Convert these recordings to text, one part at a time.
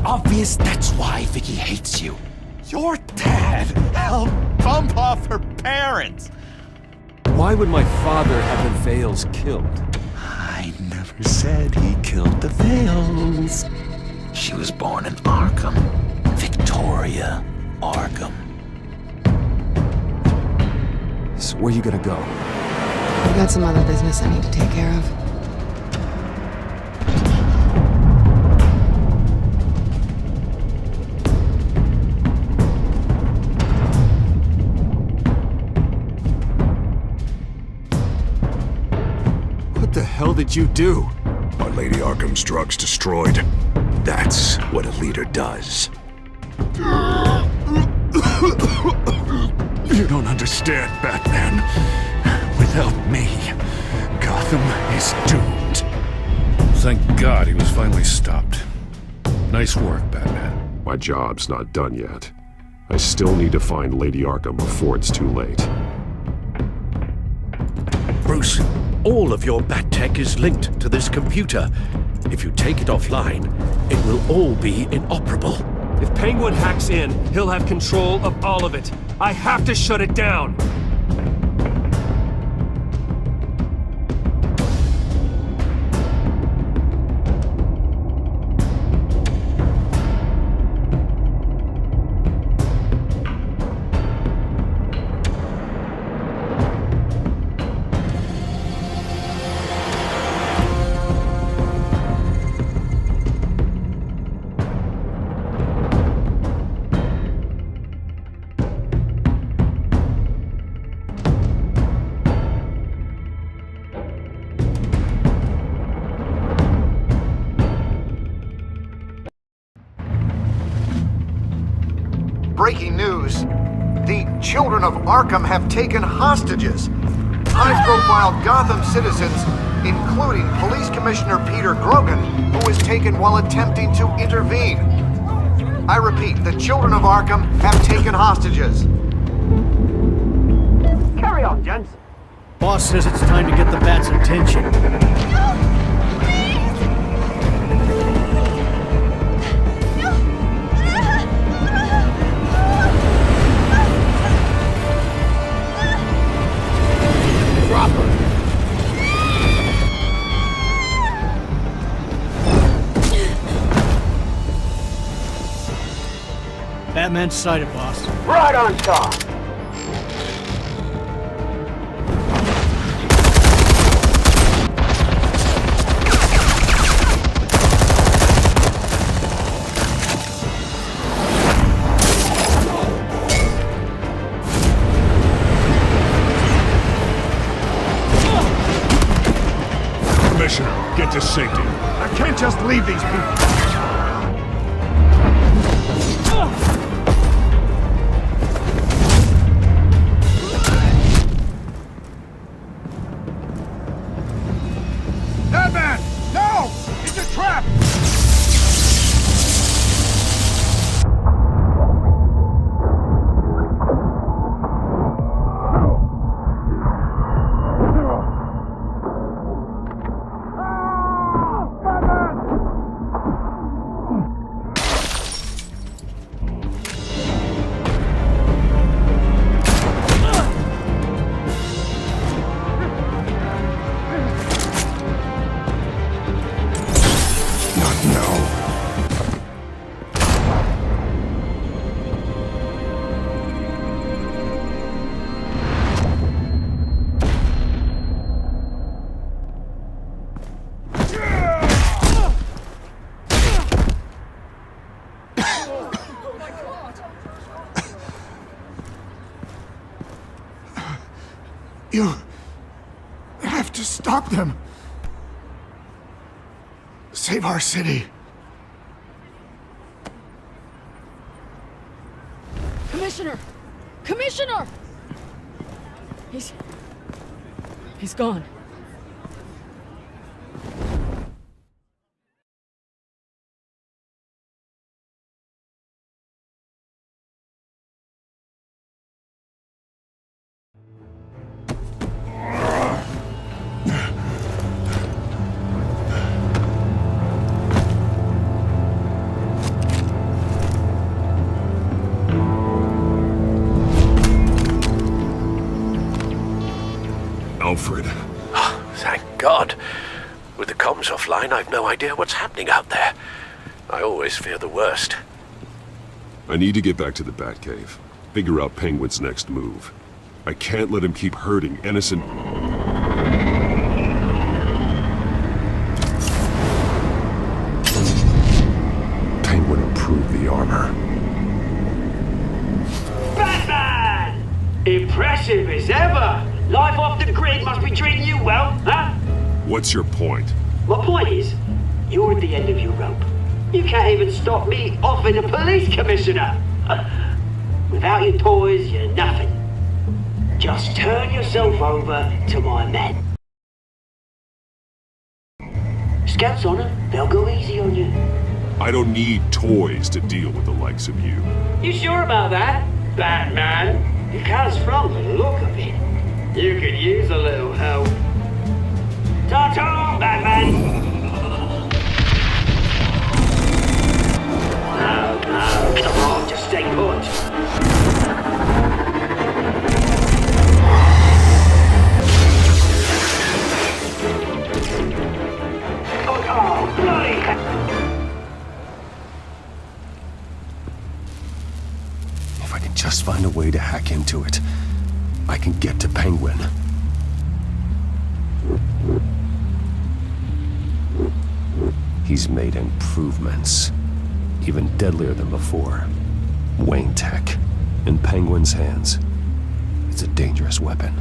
obvious that's why Vicky hates you. Your dad helped bump off her parents. Why would my father have the Vales killed? I never said he killed the Vales. She was born in Arkham. Victoria Arkham. So where you gonna go? I've got some other business I need to take care of. What the hell did you do? Are Lady Arkham's drugs destroyed? That's what a leader does. You don't understand, Batman. Without me, Gotham is doomed. Thank God he was finally stopped. Nice work, Batman. My job's not done yet. I still need to find Lady Arkham before it's too late. Bruce, all of your bat tech is linked to this computer. If you take it offline, it will all be inoperable. If Penguin hacks in, he'll have control of all of it. I have to shut it down! Breaking news. The children of Arkham have taken hostages. High-profile Gotham citizens, including Police Commissioner Peter Grogan, who was taken while attempting to intervene. I repeat, the children of Arkham have taken hostages. Carry on, gents. Boss says it's time to get the Bat's attention. Batman sighted, boss. Right on top! Commissioner, get to safety. I can't just leave these people. Batman! No! It's a trap! You have to stop them. Save our city. Commissioner! Commissioner! He's gone. Alfred. Thank God. With the comms offline, I've no idea what's happening out there. I always fear the worst. I need to get back to the Batcave. Figure out Penguin's next move. I can't let him keep hurting innocent... Penguin improved the armor. Batman! Impressive as ever! Life off the grid must be treating you well, huh? What's your point? My point is, you're at the end of your rope. You can't even stop me offing a police commissioner. Without your toys, you're nothing. Just turn yourself over to my men. Scouts on them, they'll go easy on you. I don't need toys to deal with the likes of you. You sure about that, Batman? Because from the look of it, you could use a little help. Ta-ta, Batman! No, come on, just stay put. Oh, bloody hell! If I can just find a way to hack into it, I can get to Penguin. He's made improvements, even deadlier than before. Wayne tech, in Penguin's hands. It's a dangerous weapon.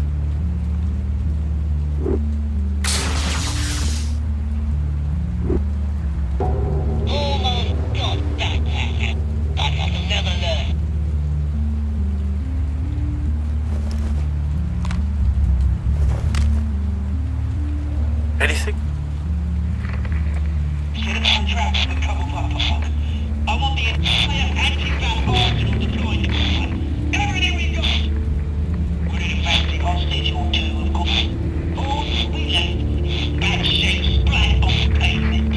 Oh my God, that will never learn. Anything? I want the entire anti-bat arsenal deployed. Everything we got. Put it in back the hostage or two, of course. All we left, bad shape splat on the pavement.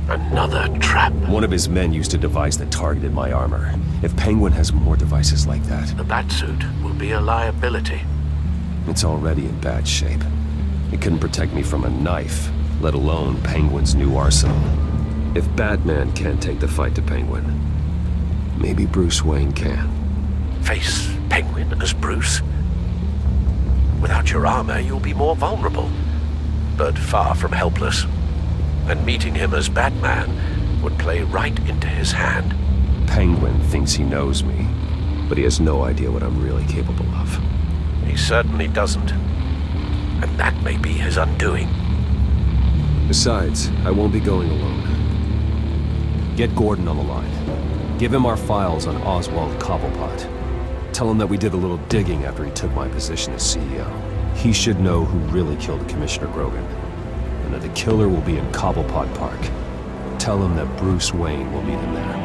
Another trap. One of his men used a device that targeted my armor. If Penguin has more devices like that... The Batsuit will be a liability. It's already in bad shape. It couldn't protect me from a knife, let alone Penguin's new arsenal. If Batman can't take the fight to Penguin, maybe Bruce Wayne can. Face Penguin as Bruce? Without your armor, you'll be more vulnerable, but far from helpless. And meeting him as Batman would play right into his hand. Penguin thinks he knows me, but he has no idea what I'm really capable of. He certainly doesn't. And that may be his undoing. Besides, I won't be going alone. Get Gordon on the line. Give him our files on Oswald Cobblepot. Tell him that we did a little digging after he took my position as CEO. He should know who really killed Commissioner Grogan, and that the killer will be in Cobblepot Park. Tell him that Bruce Wayne will meet him there.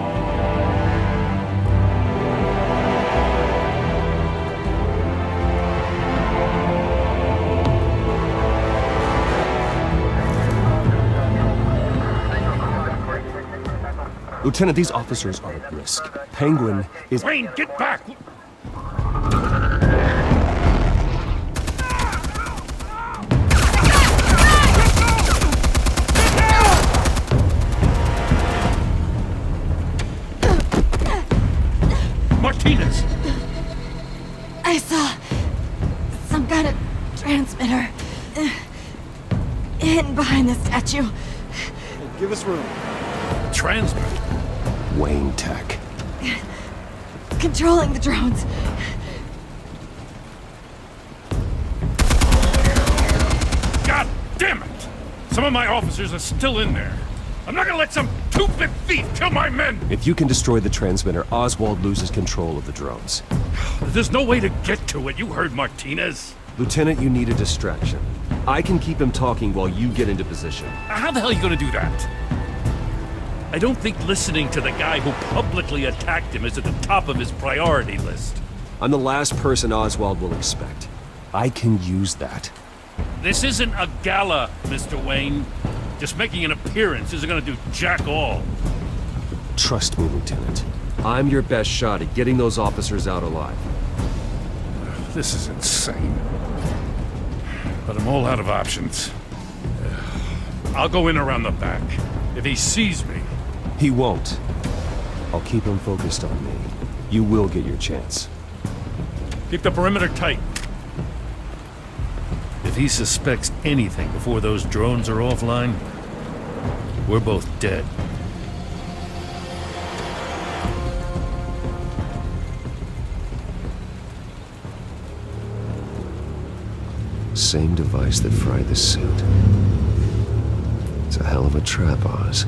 Lieutenant, these officers are at risk. Penguin is... Wayne, get back! Martinez! I saw some kind of transmitter hidden behind the statue. Give us room. Transmit. Wayne tech. Controlling the drones. God damn it! Some of my officers are still in there. I'm not gonna let some two-bit thief kill my men! If you can destroy the transmitter, Oswald loses control of the drones. There's no way to get to it. You heard Martinez. Lieutenant, you need a distraction. I can keep him talking while you get into position. How the hell are you gonna do that? I don't think listening to the guy who publicly attacked him is at the top of his priority list. I'm the last person Oswald will expect. I can use that. This isn't a gala, Mr. Wayne. Just making an appearance isn't gonna do jack all. Trust me, Lieutenant. I'm your best shot at getting those officers out alive. This is insane. But I'm all out of options. I'll go in around the back. If he sees me... He won't. I'll keep him focused on me. You will get your chance. Keep the perimeter tight. If he suspects anything before those drones are offline, we're both dead. Same device that fried the suit. It's a hell of a trap, Oz.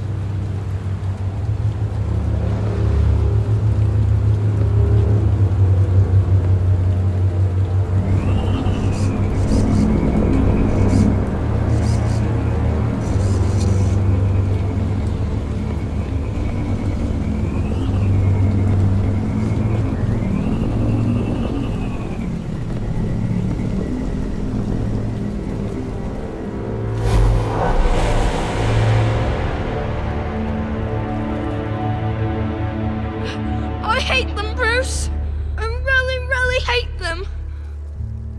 I hate them, Bruce. I really, really hate them.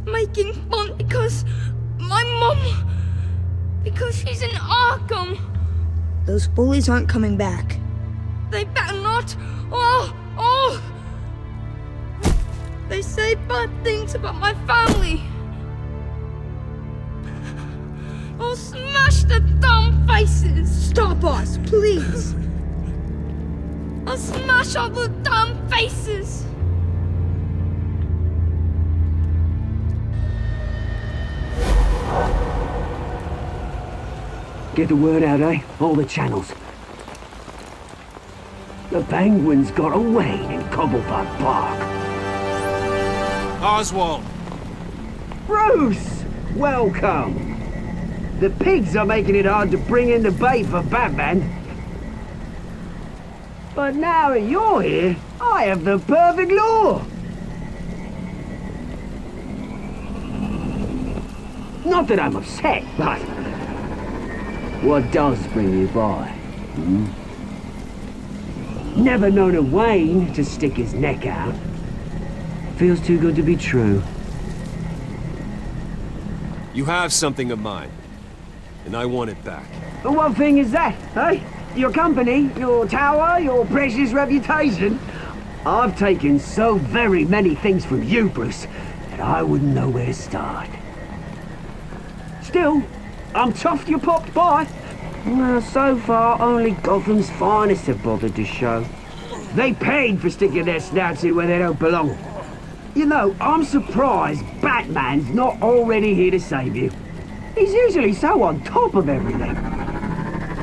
Making fun because my mum... because she's in Arkham. Those bullies aren't coming back. They better not. Oh! They say bad things about my family. I'll smash the dumb faces. Stop us, please. I'll smash all the damn faces! Get the word out, eh? All the channels. The Penguins got away in Cobblepot Park. Oswald! Bruce! Welcome! The pigs are making it hard to bring in the bait for Batman. But now that you're here, I have the perfect lure! Not that I'm upset, but... what does bring you by? Never known a Wayne to stick his neck out. Feels too good to be true. You have something of mine, and I want it back. And what thing is that, eh? Your company, your tower, your precious reputation? I've taken so very many things from you, Bruce, that I wouldn't know where to start. Still, I'm chuffed you popped by. Well, so far, only Gotham's finest have bothered to show. They paid for sticking their snouts in where they don't belong. You know, I'm surprised Batman's not already here to save you. He's usually so on top of everything.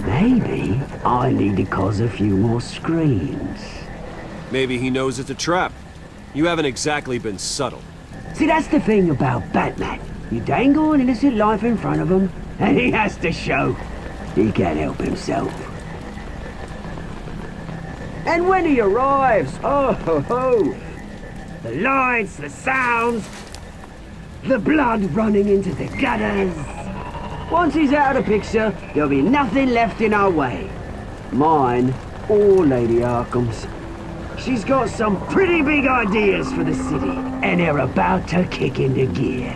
Maybe I need to cause a few more screams. Maybe he knows it's a trap. You haven't exactly been subtle. See, that's the thing about Batman. You dangle an innocent life in front of him, and he has to show he can't help himself. And when he arrives, oh ho ho! The lights, the sounds, the blood running into the gutters. Once he's out of the picture, there'll be nothing left in our way. Mine or Lady Arkham's. She's got some pretty big ideas for the city, and they're about to kick into gear.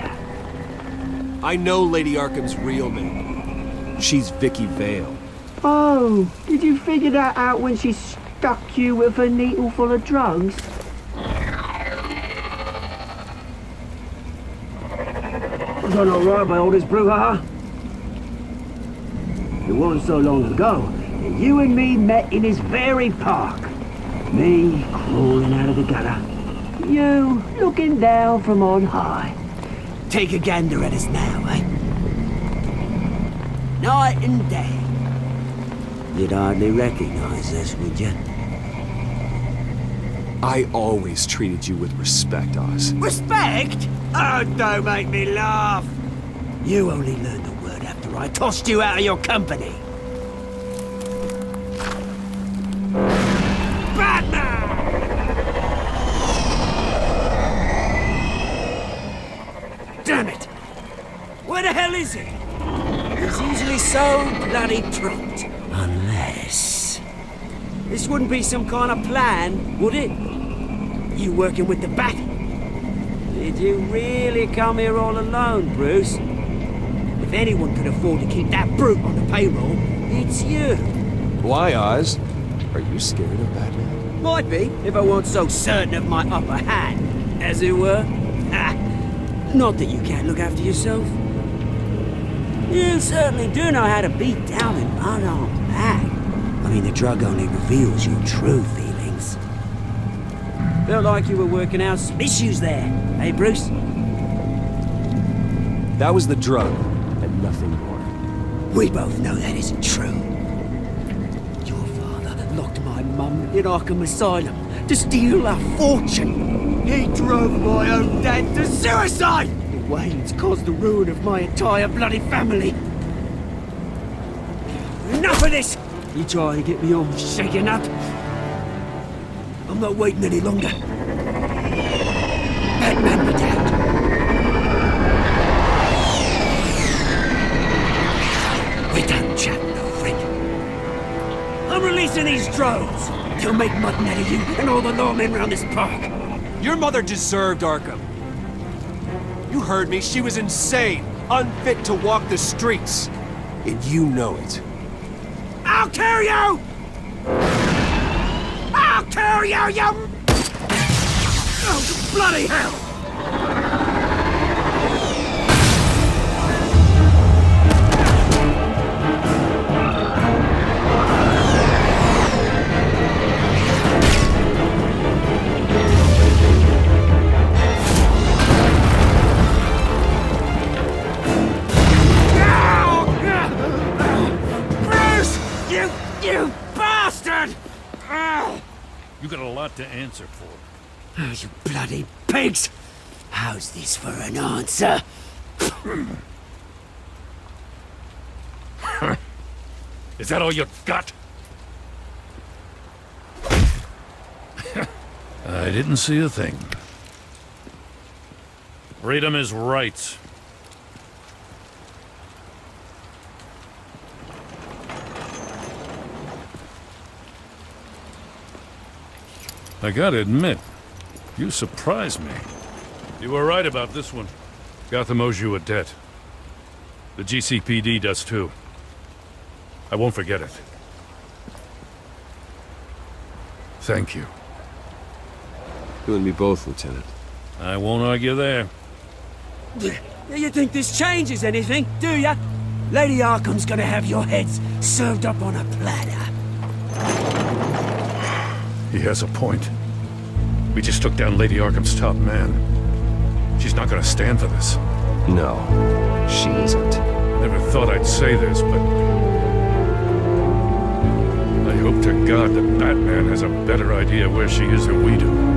I know Lady Arkham's real name. She's Vicky Vale. Oh, did you figure that out when she stuck you with a needle full of drugs? Done all right by all this brouhaha. It wasn't so long ago that you and me met in this very park. Me crawling out of the gutter. You looking down from on high. Take a gander at us now, eh? Night and day. You'd hardly recognize us, would you? I always treated you with respect, Oz. Respect? Oh, don't make me laugh. You only learned the word after I tossed you out of your company. Batman! Damn it! Where the hell is he? He's usually so bloody prompt. Unless... this wouldn't be some kind of plan, would it? You working with the Bat? Did you really come here all alone, Bruce? If anyone could afford to keep that brute on the payroll, it's you. Why, Oz? Are you scared of Batman? Might be, if I weren't so certain of my upper hand, as it were. Ha! Not that you can't look after yourself. You certainly do know how to beat down an unarmed man. I mean, the drug only reveals your true feelings. Felt like you were working out some issues there, eh, Bruce? That was the drug, and nothing more. We both know that isn't true. Your father locked my mum in Arkham Asylum to steal a fortune. He drove my own dad to suicide! The Waynes caused the ruin of my entire bloody family. Enough of this! You try to get me all shaken up. I'm not waiting any longer. Batman be damned. We're done chatting, old friend. I'm releasing these drones. They'll make mutton out of you and all the lawmen around this park. Your mother deserved Arkham. You heard me. She was insane, unfit to walk the streets. And you know it. I'll kill you! I'll kill you, you... Oh, bloody hell! You bastard! You got a lot to answer for. Oh, you bloody pigs! How's this for an answer? Is that all you got? I didn't see a thing. Freedom is right. I gotta admit, you surprised me. You were right about this one. Gotham owes you a debt. The GCPD does too. I won't forget it. Thank you. You and me both, Lieutenant. I won't argue there. You think this changes anything, do ya? Lady Arkham's gonna have your heads served up on a platter. He has a point. We just took down Lady Arkham's top man. She's not gonna stand for this. No, she isn't. Never thought I'd say this, but... I hope to God that Batman has a better idea where she is than we do.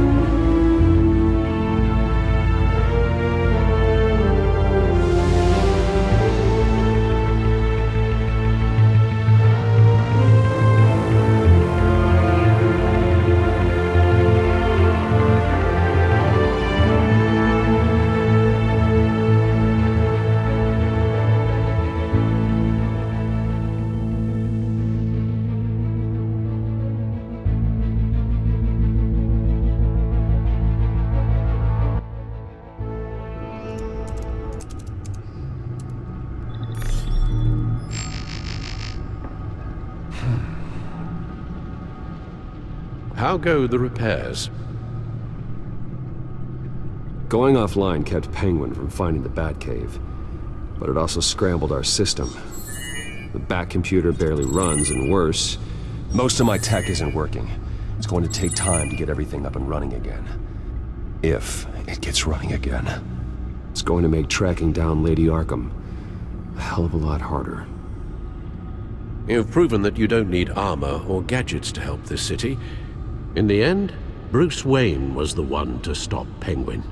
How go the repairs? Going offline kept Penguin from finding the Batcave, but it also scrambled our system. The Bat computer barely runs, and worse, most of my tech isn't working. It's going to take time to get everything up and running again. If it gets running again. It's going to make tracking down Lady Arkham a hell of a lot harder. You've proven that you don't need armor or gadgets to help this city. In the end, Bruce Wayne was the one to stop Penguin.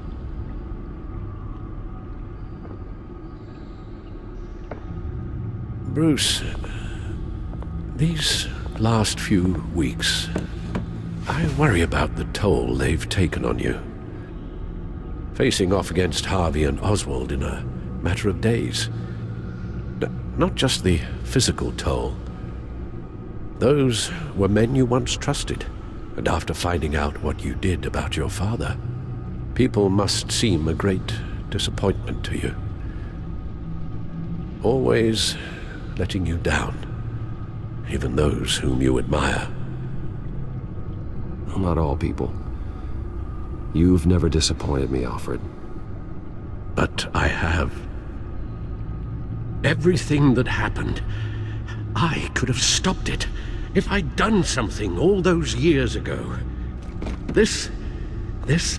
Bruce, these last few weeks, I worry about the toll they've taken on you. Facing off against Harvey and Oswald in a matter of days. Not just the physical toll. Those were men you once trusted. And after finding out what you did about your father, People must seem a great disappointment to you. Always letting you down, even those whom you admire. Well, not all people. You've never disappointed me, Alfred. But I have. Everything that happened, I could have stopped it if I'd done something all those years ago. This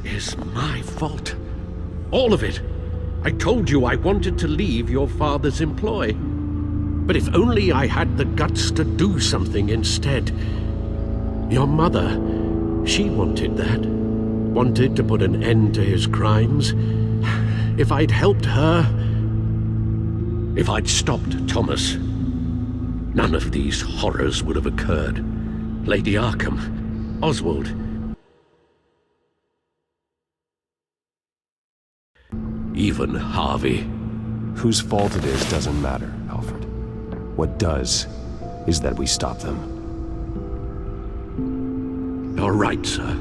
is my fault. All of it. I told you I wanted to leave your father's employ. But if only I had the guts to do something instead. Your mother, she wanted that. Wanted to put an end to his crimes. If I'd helped her, if I'd stopped Thomas, none of these horrors would have occurred. Lady Arkham, Oswald. Even Harvey. Whose fault it is doesn't matter, Alfred. What does is that we stop them. You're right, sir.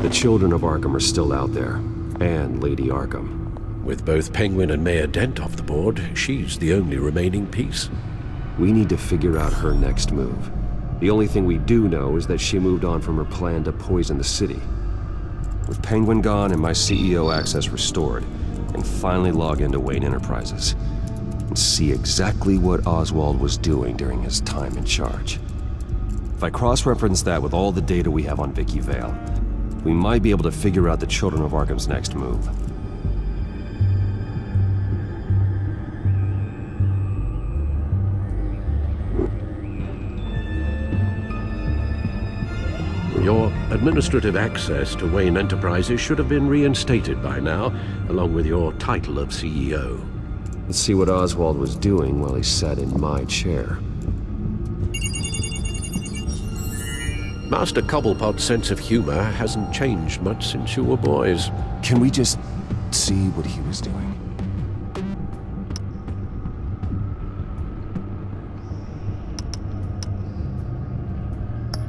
The children of Arkham are still out there, and Lady Arkham. With both Penguin and Mayor Dent off the board, she's the only remaining piece. We need to figure out her next move. The only thing we do know is that she moved on from her plan to poison the city. With Penguin gone and my CEO access restored, and finally log into Wayne Enterprises and see exactly what Oswald was doing during his time in charge. If I cross-reference that with all the data we have on Vicky Vale, we might be able to figure out the Children of Arkham's next move. Your administrative access to Wayne Enterprises should have been reinstated by now, along with your title of CEO. Let's see what Oswald was doing while he sat in my chair. Master Cobblepot's sense of humor hasn't changed much since you were boys. Can we just see what he was doing?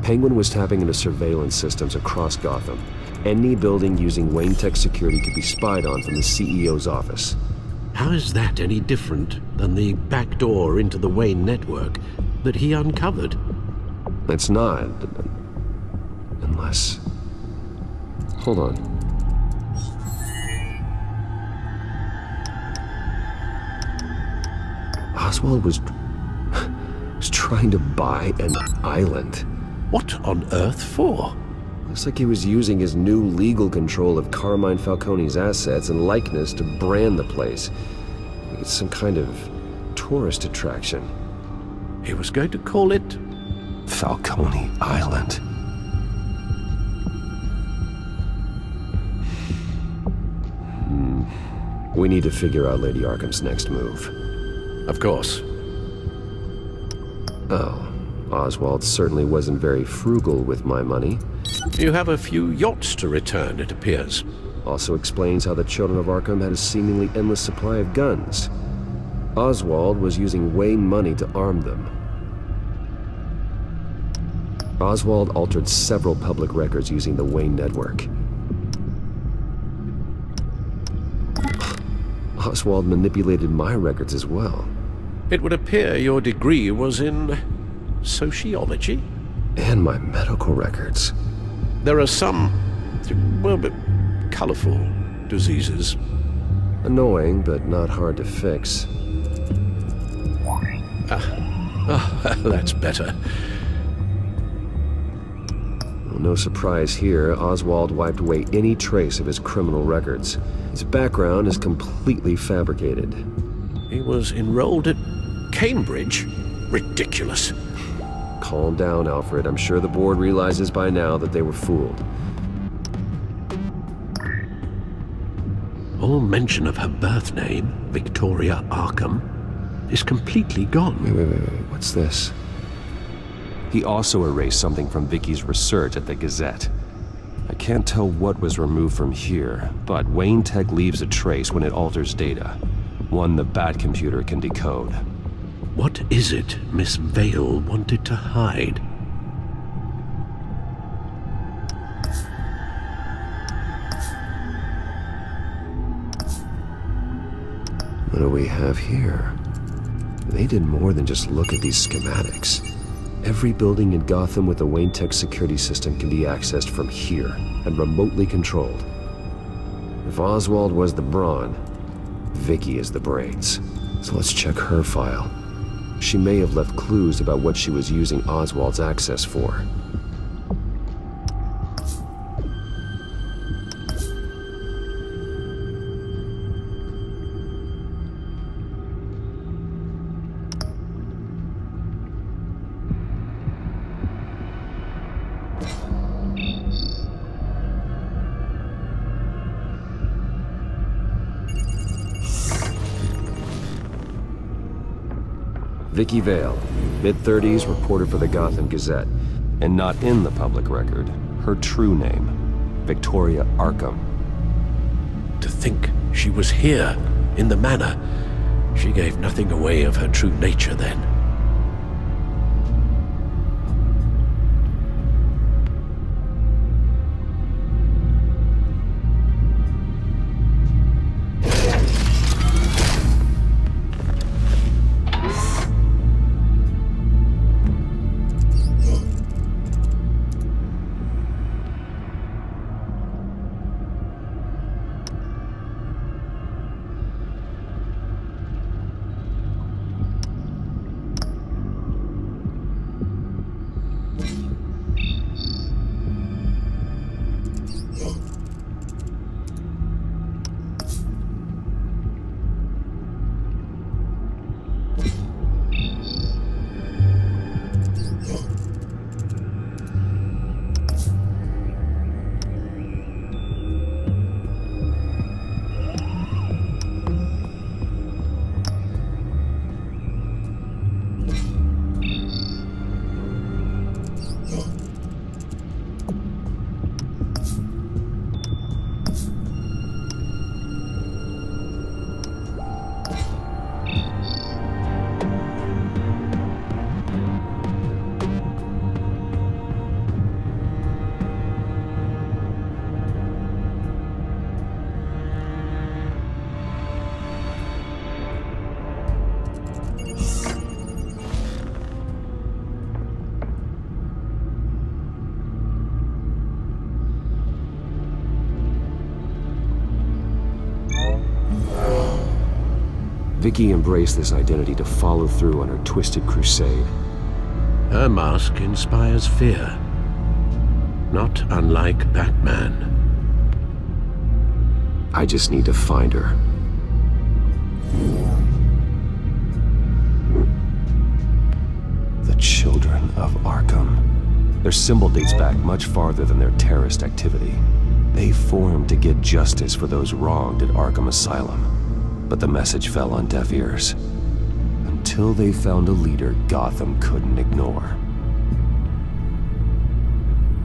Penguin was tapping into surveillance systems across Gotham. Any building using Wayne Tech security could be spied on from the CEO's office. How is that any different than the back door into the Wayne network that he uncovered? It's not. Unless... Hold on. Oswald was trying to buy an island. What on earth for? Looks like he was using his new legal control of Carmine Falcone's assets and likeness to brand the place. Like it's some kind of tourist attraction. He was going to call it... Falcone Island. We need to figure out Lady Arkham's next move. Of course. Oh. Oswald certainly wasn't very frugal with my money. You have a few yachts to return, it appears. Also explains how the Children of Arkham had a seemingly endless supply of guns. Oswald was using Wayne money to arm them. Oswald altered several public records using the Wayne network. Oswald manipulated my records as well. It would appear your degree was in... sociology? And my medical records. There are some, well, but colorful diseases. Annoying, but not hard to fix. That's better. Well, no surprise here, Oswald wiped away any trace of his criminal records. His background is completely fabricated. He was enrolled at Cambridge? Ridiculous. Calm down, Alfred. I'm sure the board realizes by now that they were fooled. All mention of her birth name, Victoria Arkham, is completely gone. Wait. What's this? He also erased something from Vicky's research at the Gazette. I can't tell what was removed from here, but Wayne Tech leaves a trace when it alters data. One the Bat computer can decode. What is it Miss Vale wanted to hide? What do we have here? They did more than just look at these schematics. Every building in Gotham with a Wayne Tech security system can be accessed from here and remotely controlled. If Oswald was the brawn, Vicky is the brains. So let's check her file. She may have left clues about what she was using Oswald's access for. Vicky Vale, mid-30s, reporter for the Gotham Gazette. And not in the public record, her true name, Victoria Arkham. To think she was here, in the manor. She gave nothing away of her true nature then. Vicky embraced this identity to follow through on her twisted crusade. Her mask inspires fear. Not unlike Batman. I just need to find her. The Children of Arkham. Their symbol dates back much farther than their terrorist activity. They formed to get justice for those wronged at Arkham Asylum. But the message fell on deaf ears. Until they found a leader Gotham couldn't ignore.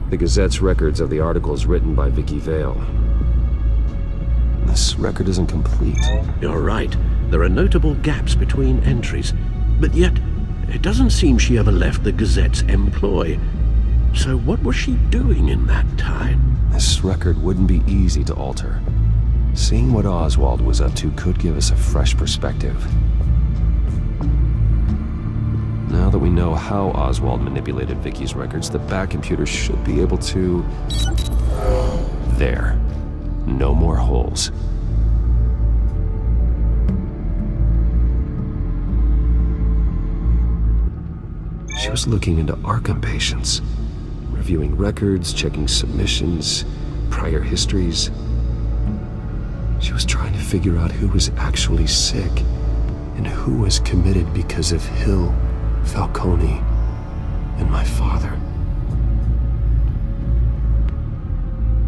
The Gazette's records of the articles written by Vicky Vale. This record isn't complete. You're right. There are notable gaps between entries. But yet, it doesn't seem she ever left the Gazette's employ. So what was she doing in that time? This record wouldn't be easy to alter. Seeing what Oswald was up to could give us a fresh perspective. Now that we know how Oswald manipulated Vicky's records, the Bat computer should be able to... There. No more holes. She was looking into Arkham patients, reviewing records, checking submissions, prior histories. She was trying to figure out who was actually sick and who was committed because of Hill, Falcone, and my father.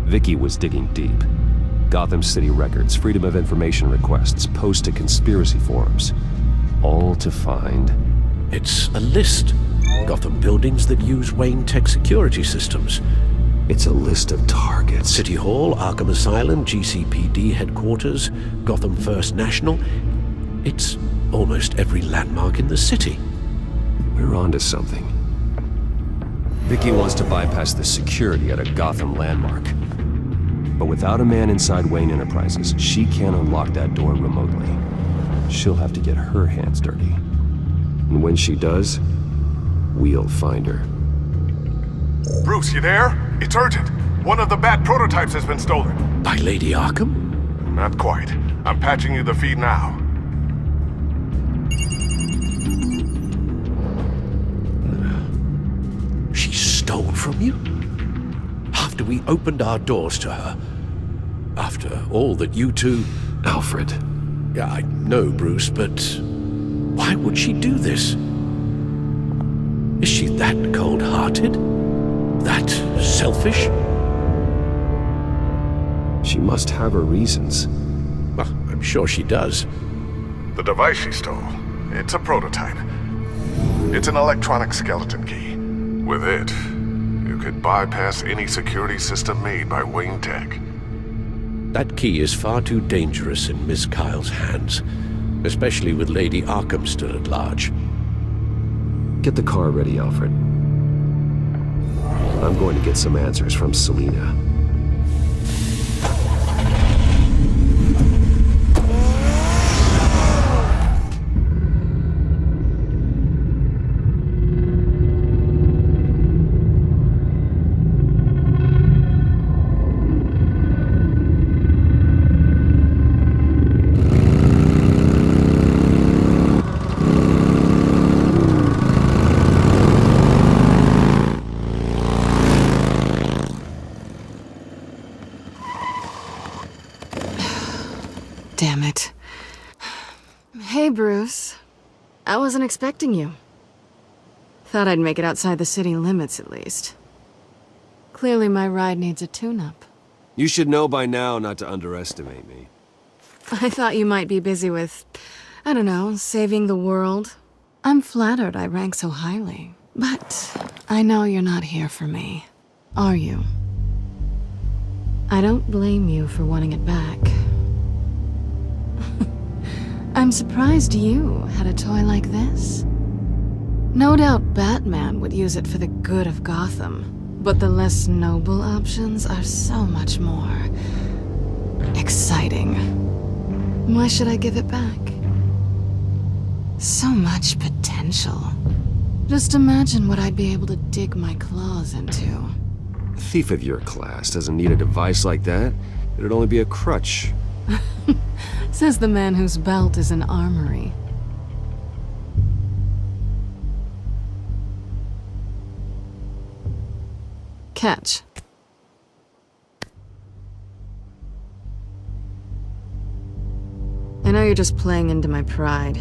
Vicky was digging deep. Gotham City records, Freedom of Information requests, posts to conspiracy forums. All to find... It's a list. Gotham buildings that use Wayne Tech security systems. It's a list of targets. City Hall, Arkham Asylum, GCPD headquarters, Gotham First National. It's almost every landmark in the city. We're onto something. Vicky wants to bypass the security at a Gotham landmark. But without a man inside Wayne Enterprises, she can't unlock that door remotely. she'll have to get her hands dirty. And when she does, we'll find her. Bruce, you there? It's urgent. One of the Bat prototypes has been stolen. By Lady Arkham? Not quite. I'm patching you the feed now. She stole from you? After we opened our doors to her? After all that you two... Alfred. Yeah, I know, Bruce, but why would she do this? Is she that cold-hearted? That selfish? She must have her reasons. Well, I'm sure she does. The device she stole, it's a prototype. It's an electronic skeleton key. With it, you could bypass any security system made by Wayne Tech. That key is far too dangerous in Miss Kyle's hands, especially with Lady Arkham still at large. Get the car ready, Alfred. I'm going to get some answers from Selina. Damn it. Hey, Bruce. I wasn't expecting you. Thought I'd make it outside the city limits, at least. Clearly my ride needs a tune-up. You should know by now not to underestimate me. I thought you might be busy with, I don't know, saving the world. I'm flattered I rank so highly. But I know you're not here for me, are you? I don't blame you for wanting it back. I'm surprised you had a toy like this. No doubt Batman would use it for the good of Gotham, but the less noble options are so much more exciting. Why should I give it back? So much potential. Just imagine what I'd be able to dig my claws into. A thief of your class doesn't need a device like that. It'd only be a crutch. Says the man whose belt is an armory. Catch. I know you're just playing into my pride,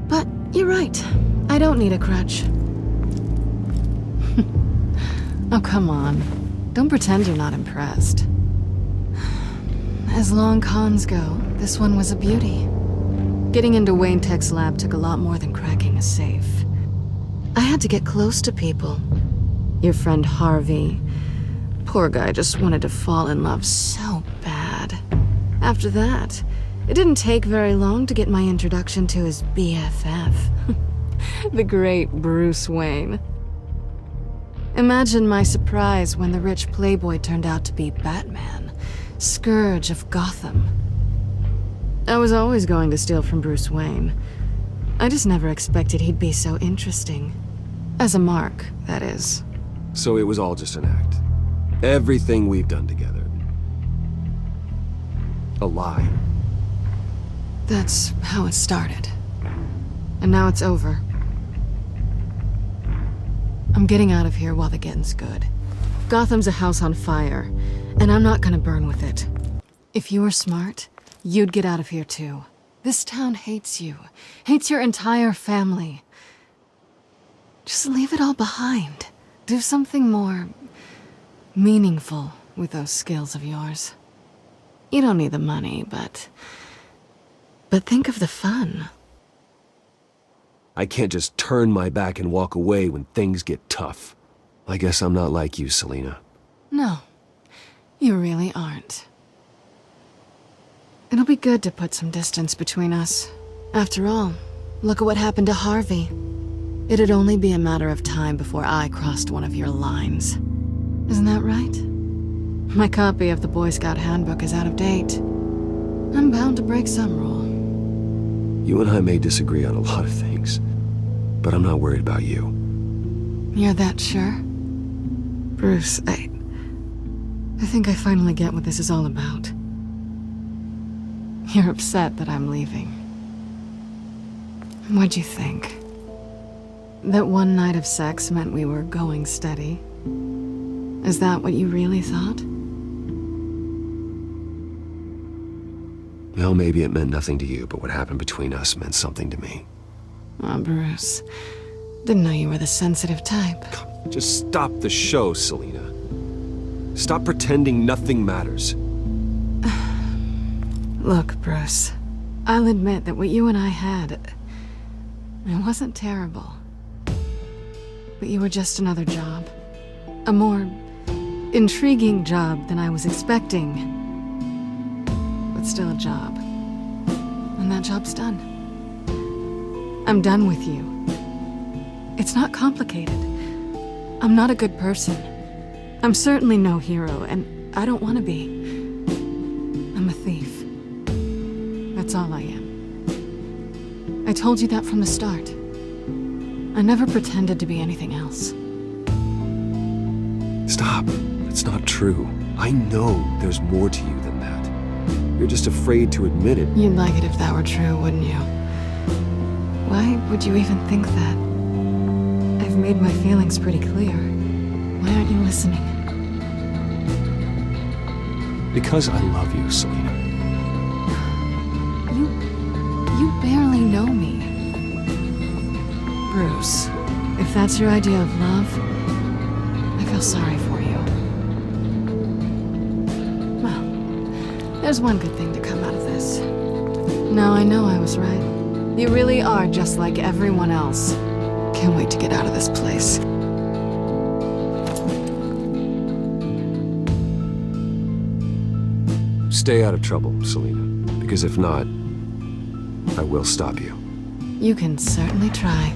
but you're right. I don't need a crutch. Oh, come on. Don't pretend you're not impressed. As long cons go, this one was a beauty. Getting into Wayne Tech's lab took a lot more than cracking a safe. I had to get close to people. Your friend Harvey. Poor guy just wanted to fall in love so bad. After that, it didn't take very long to get my introduction to his BFF. The great Bruce Wayne. Imagine my surprise when the rich playboy turned out to be Batman. Scourge of Gotham. I was always going to steal from Bruce Wayne. I just never expected he'd be so interesting. As a mark, that is. So it was all just an act. Everything we've done together. A lie. That's how it started. And now it's over. I'm getting out of here while the getting's good. Gotham's a house on fire, and I'm not gonna burn with it. If you were smart, you'd get out of here too. This town hates you, hates your entire family. Just leave it all behind. Do something more meaningful with those skills of yours. You don't need the money, but think of the fun. I can't just turn my back and walk away when things get tough. I guess I'm not like you, Selina. No, you really aren't. It'll be good to put some distance between us. After all, look at what happened to Harvey. It'd only be a matter of time before I crossed one of your lines. Isn't that right? My copy of the Boy Scout Handbook is out of date. I'm bound to break some rule. You and I may disagree on a lot of things, but I'm not worried about you. You're that sure? Bruce, I think I finally get what this is all about. You're upset that I'm leaving. What'd you think? That one night of sex meant we were going steady? Is that what you really thought? Well, maybe it meant nothing to you, but what happened between us meant something to me. Oh, Bruce. Didn't know you were the sensitive type. Just stop the show, Selina. Stop pretending nothing matters. Look, Bruce. I'll admit that what you and I had, it wasn't terrible. But you were just another job. A more intriguing job than I was expecting. But still a job. And that job's done. I'm done with you. It's not complicated. I'm not a good person. I'm certainly no hero, and I don't want to be. I'm a thief. That's all I am. I told you that from the start. I never pretended to be anything else. Stop. It's not true. I know there's more to you than that. You're just afraid to admit it. You'd like it if that were true, wouldn't you? Why would you even think that? I've made my feelings pretty clear. Why aren't you listening? Because I love you, Selina. You barely know me. Bruce, if that's your idea of love, I feel sorry for you. Well, there's one good thing to come out of this. Now I know I was right. You really are just like everyone else. Can't wait to get out of this place. Stay out of trouble, Selina. Because if not, I will stop you. You can certainly try.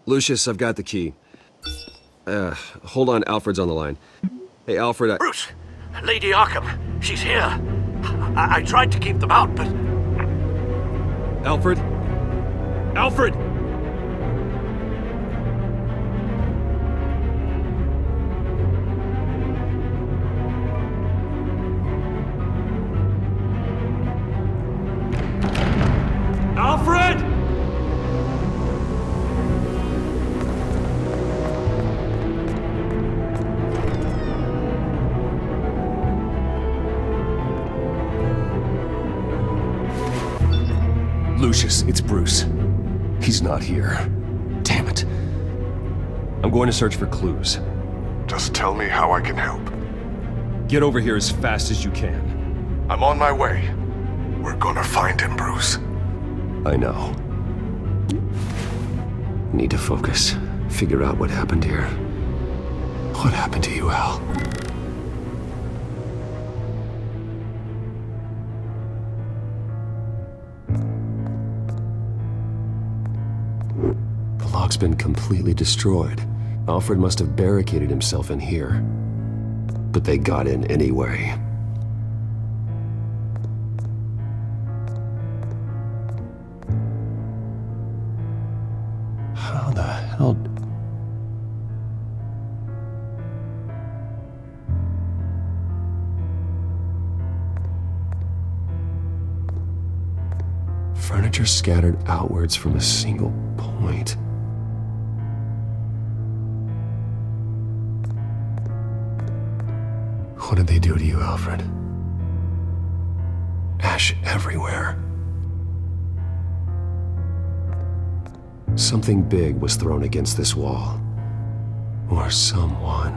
Lucius, I've got the key. Hold on, Alfred's on the line. Hey, Alfred, Bruce! Lady Arkham, she's here. I tried to keep them out, but... Alfred? Alfred! Alfred! Lucius, it's Bruce. He's not here. Damn it. I'm going to search for clues. Just tell me how I can help. Get over here as fast as you can. I'm on my way. We're gonna find him, Bruce. I know. Need to focus. Figure out what happened here. What happened to you, Al? The lock's been completely destroyed. Alfred must have barricaded himself in here. But they got in anyway. How the hell... Furniture scattered outwards from a single point. What did they do to you, Alfred? Ash everywhere. Something big was thrown against this wall. Or someone.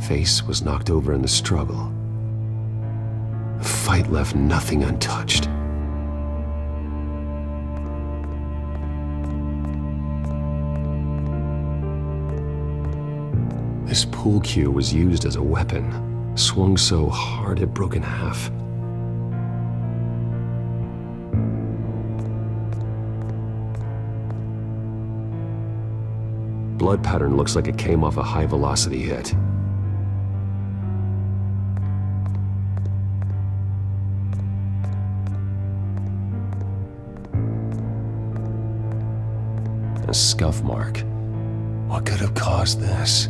Face was knocked over in the struggle. The fight left nothing untouched. This pool cue was used as a weapon, swung so hard it broke in half. blood pattern looks like it came off a high-velocity hit. A scuff mark. What could have caused this?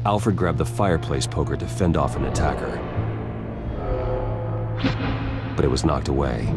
Alfred grabbed the fireplace poker to fend off an attacker, but it was knocked away.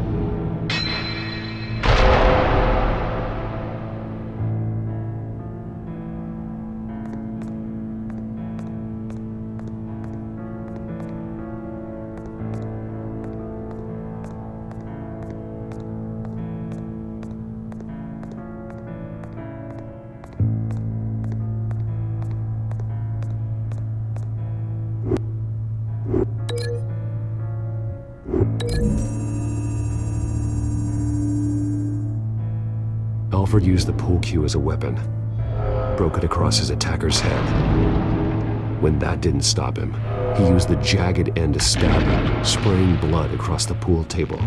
Alfred used the pool cue as a weapon, broke it across his attacker's head. When that didn't stop him, he used the jagged end to stab him, spraying blood across the pool table.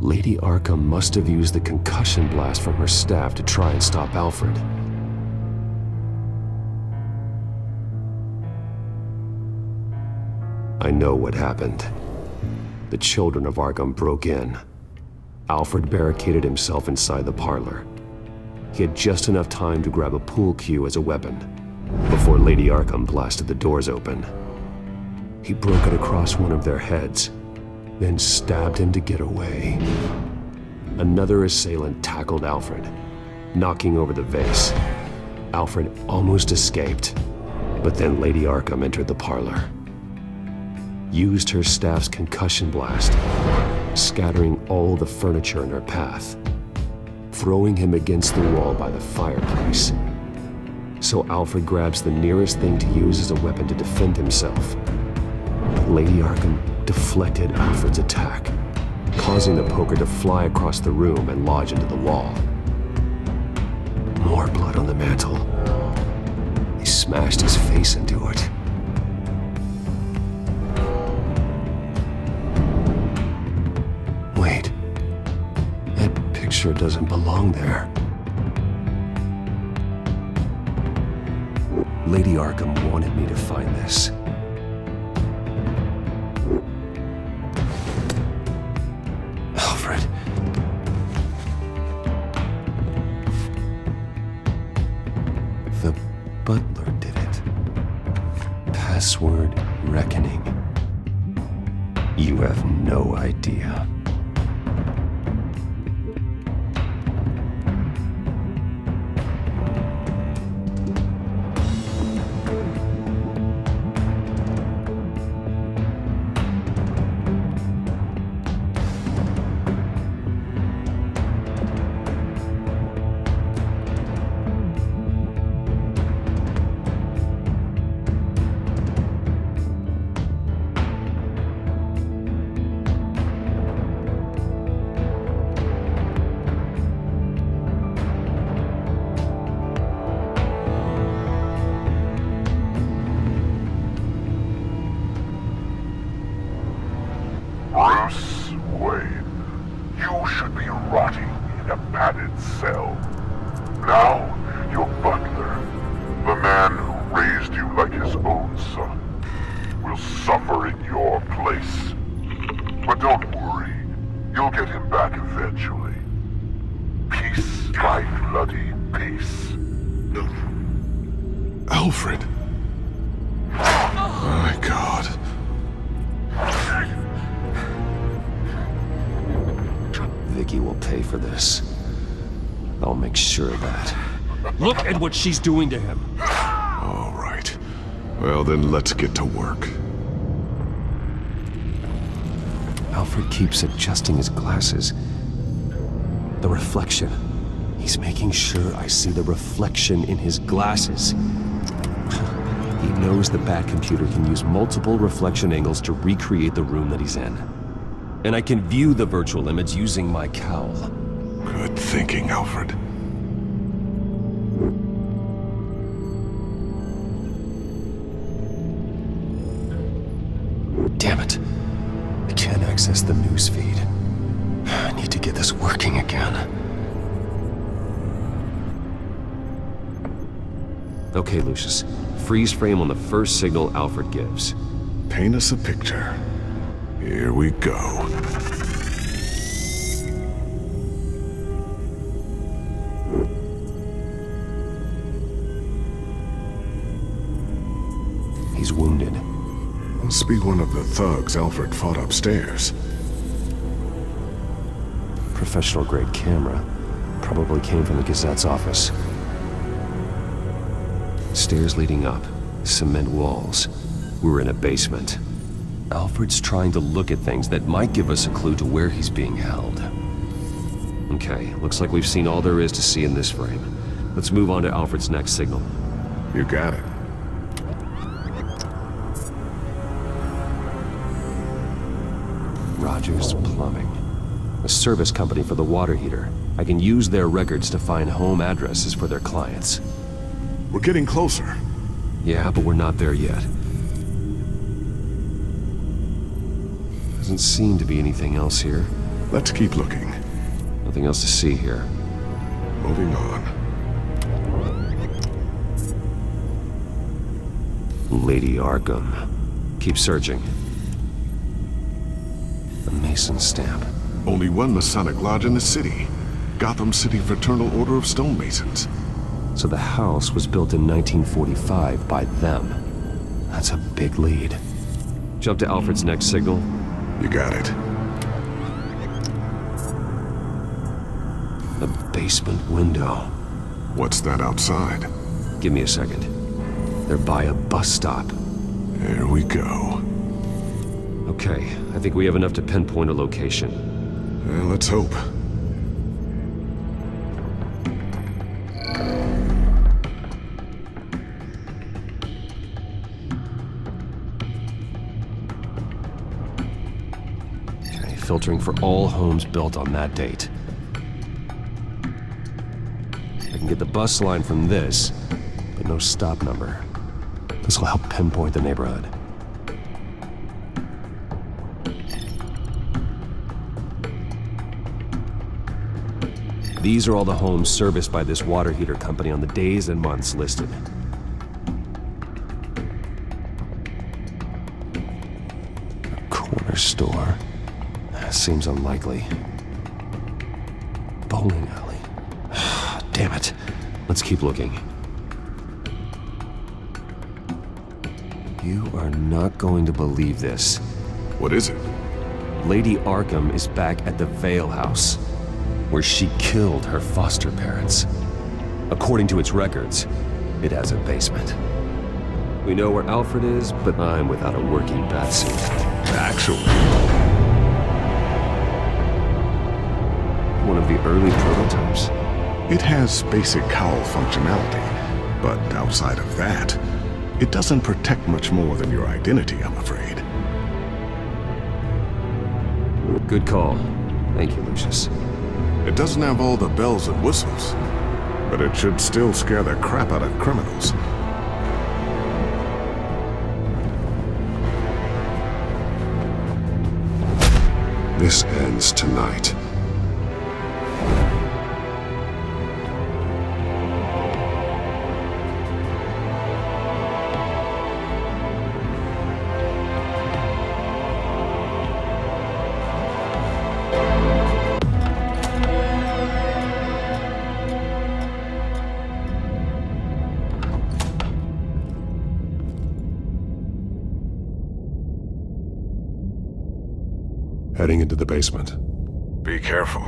Lady Arkham must have used the concussion blast from her staff to try and stop Alfred. I know what happened. The children of Arkham broke in. Alfred barricaded himself inside the parlor. He had just enough time to grab a pool cue as a weapon before Lady Arkham blasted the doors open. He broke it across one of their heads, then stabbed him to get away. Another assailant tackled Alfred, knocking over the vase. Alfred almost escaped, but then Lady Arkham entered the parlor, used her staff's concussion blast, scattering all the furniture in her path, throwing him against the wall by the fireplace. So Alfred grabs the nearest thing to use as a weapon to defend himself. Lady Arkham deflected Alfred's attack, causing the poker to fly across the room and lodge into the wall. More blood on the mantel. He smashed his face into it. Wait, that picture doesn't belong there. Lady Arkham wanted me to find this. Alfred. The butler did it. Password reckoning. You have no idea. Alfred! My God. Vicky will pay for this. I'll make sure of that. Look at what she's doing to him. All right. Well, then let's get to work. Alfred keeps adjusting his glasses. The reflection. He's making sure I see the reflection in his glasses. He knows the Bat-computer can use multiple reflection angles to recreate the room that he's in. And I can view the virtual image using my cowl. Good thinking, Alfred. Damn it. I can't access the news feed. I need to get this working again. Okay, Lucius. Freeze frame on the first signal Alfred gives. Paint us a picture. Here we go. He's wounded. Must be one of the thugs Alfred fought upstairs. Professional-grade camera. Probably came from the Gazette's office. Stairs leading up. Cement walls. We're in a basement. Alfred's trying to look at things that might give us a clue to where he's being held. Okay, looks like we've seen all there is to see in this frame. Let's move on to Alfred's next signal. You got it. Rogers Plumbing. A service company for the water heater. I can use their records to find home addresses for their clients. We're getting closer. Yeah, but we're not there yet. Doesn't seem to be anything else here. Let's keep looking. Nothing else to see here. Moving on. Lady Arkham. Keep searching. The Mason stamp. Only one Masonic lodge in the city. Gotham City Fraternal Order of Stonemasons. So the house was built in 1945 by them. That's a big lead. Jump to Alfred's next signal. You got it. The basement window. What's that outside? Give me a second. They're by a bus stop. There we go. Okay, I think we have enough to pinpoint a location. Well, let's hope. Filtering for all homes built on that date. I can get the bus line from this, but no stop number. This will help pinpoint the neighborhood. These are all the homes serviced by this water heater company on the days and months listed. A corner store. Seems unlikely. Bowling alley. Damn it. Let's keep looking. You are not going to believe this. What is it? Lady Arkham is back at the Vale House, where she killed her foster parents. According to its records, it has a basement. We know where Alfred is, but I'm without a working batsuit. Actually. One of the early prototypes. It has basic cowl functionality, but outside of that, it doesn't protect much more than your identity, I'm afraid. Good call. Thank you, Lucius. It doesn't have all the bells and whistles, but it should still scare the crap out of criminals. This ends tonight. heading into the basement. Be careful.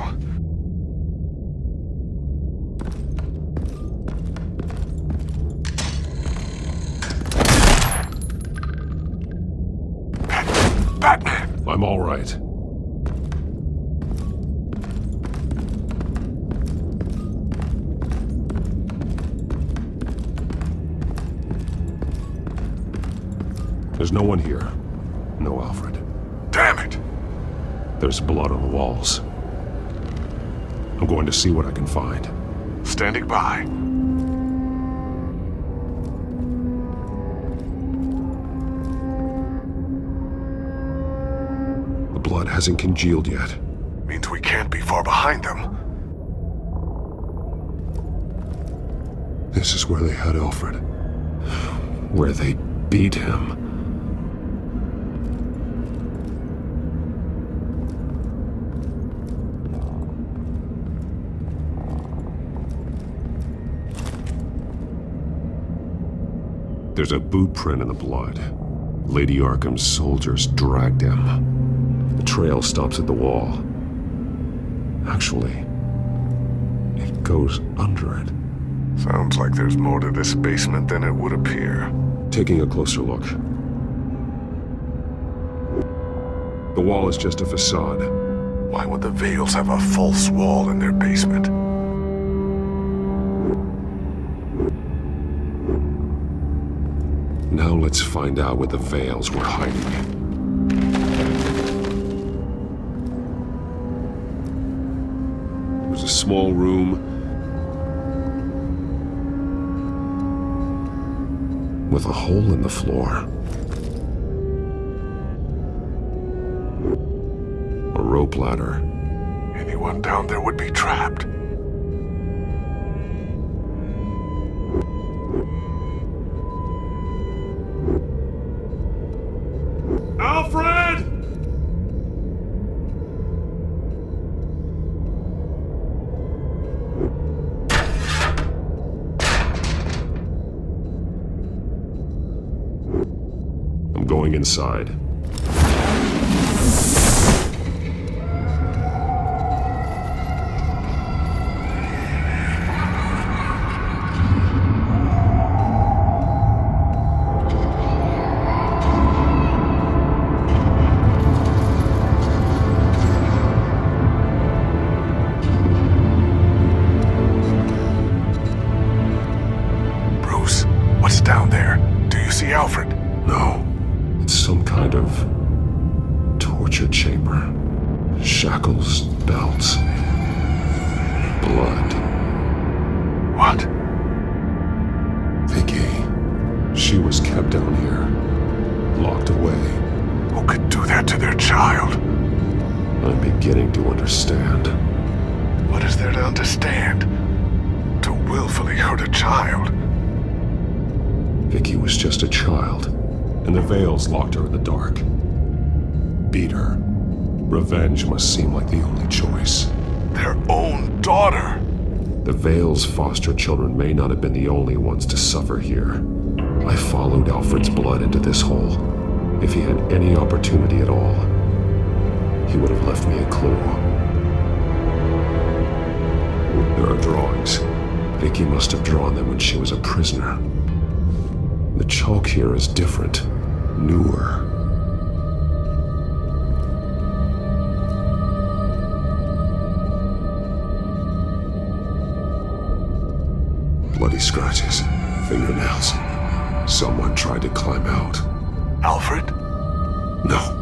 Batman! I'm all right. There's no one here. No Alfred. Damn it! There's blood on the walls. I'm going to see what I can find. Standing by. The blood hasn't congealed yet. Means we can't be far behind them. This is where they had Alfred. Where they beat him. There's a boot print in the blood. Lady Arkham's soldiers dragged him. The trail stops at the wall. Actually, it goes under it. Sounds like there's more to this basement than it would appear. Taking a closer look. The wall is just a facade. Why would the Vales have a false wall in their basement? Now let's find out where the Vales were hiding. It was a small room with a hole in the floor. A rope ladder. Anyone down there would be trapped. Alfred! I'm going inside. Down there. Do you see Alfred? No. It's some kind of torture chamber. Shackles, belts, blood. What? Vicky. She was kept down here. Locked away. Who could do that to their child? I'm beginning to understand. What is there to understand? To willfully hurt a child? Vicky was just a child, and the Vales locked her in the dark. Beat her. Revenge must seem like the only choice. Their own daughter! The Vales' foster children may not have been the only ones to suffer here. I followed Alfred's blood into this hole. If he had any opportunity at all, he would have left me a clue. There are drawings. Vicky must have drawn them when she was a prisoner. The chalk here is different, newer. Bloody scratches, fingernails. Someone tried to climb out. Alfred? No.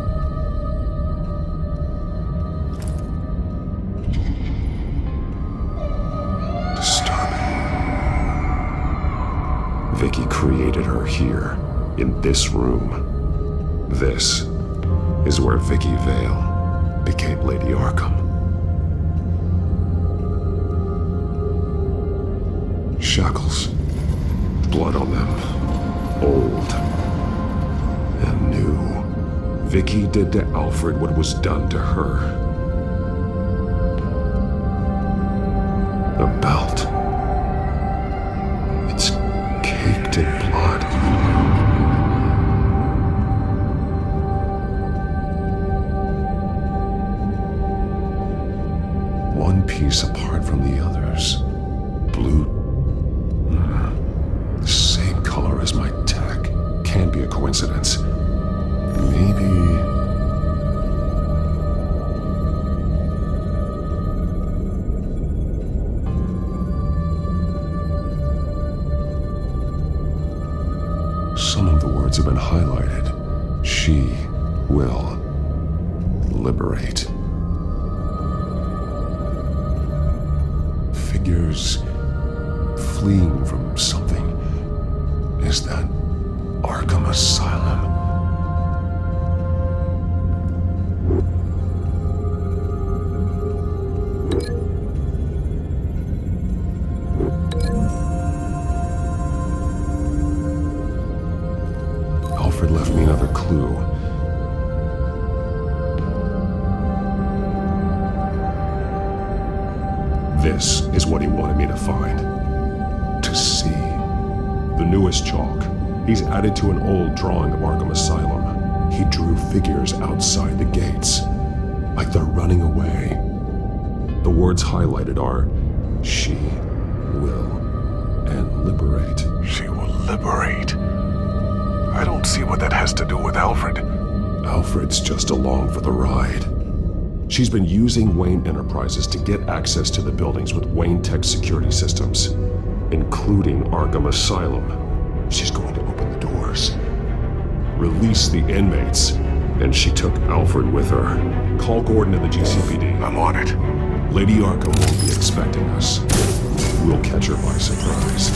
Vicky created her here, in this room. This is where Vicky Vale became Lady Arkham. Shackles, blood on them, old and new. Vicky did to Alfred what was done to her. A belt. It's caked in blood. coincidence. Maybe... Some of the words have been highlighted. She will liberate. Figures fleeing from something. Is that Arkham Asylum? Alfred left me another clue. This is what he wanted me to find. To see. The newest chalk. He's added to an old drawing of Arkham Asylum. He drew figures outside the gates. Like they're running away. The words highlighted are, she will, and liberate. She will liberate? I don't see what that has to do with Alfred. Alfred's just along for the ride. She's been using Wayne Enterprises to get access to the buildings with Wayne Tech security systems, including Arkham Asylum. She's going to open the doors, release the inmates, and she took Alfred with her. Call Gordon and the GCPD. I'm on it. Lady Arkham won't be expecting us. We'll catch her by surprise.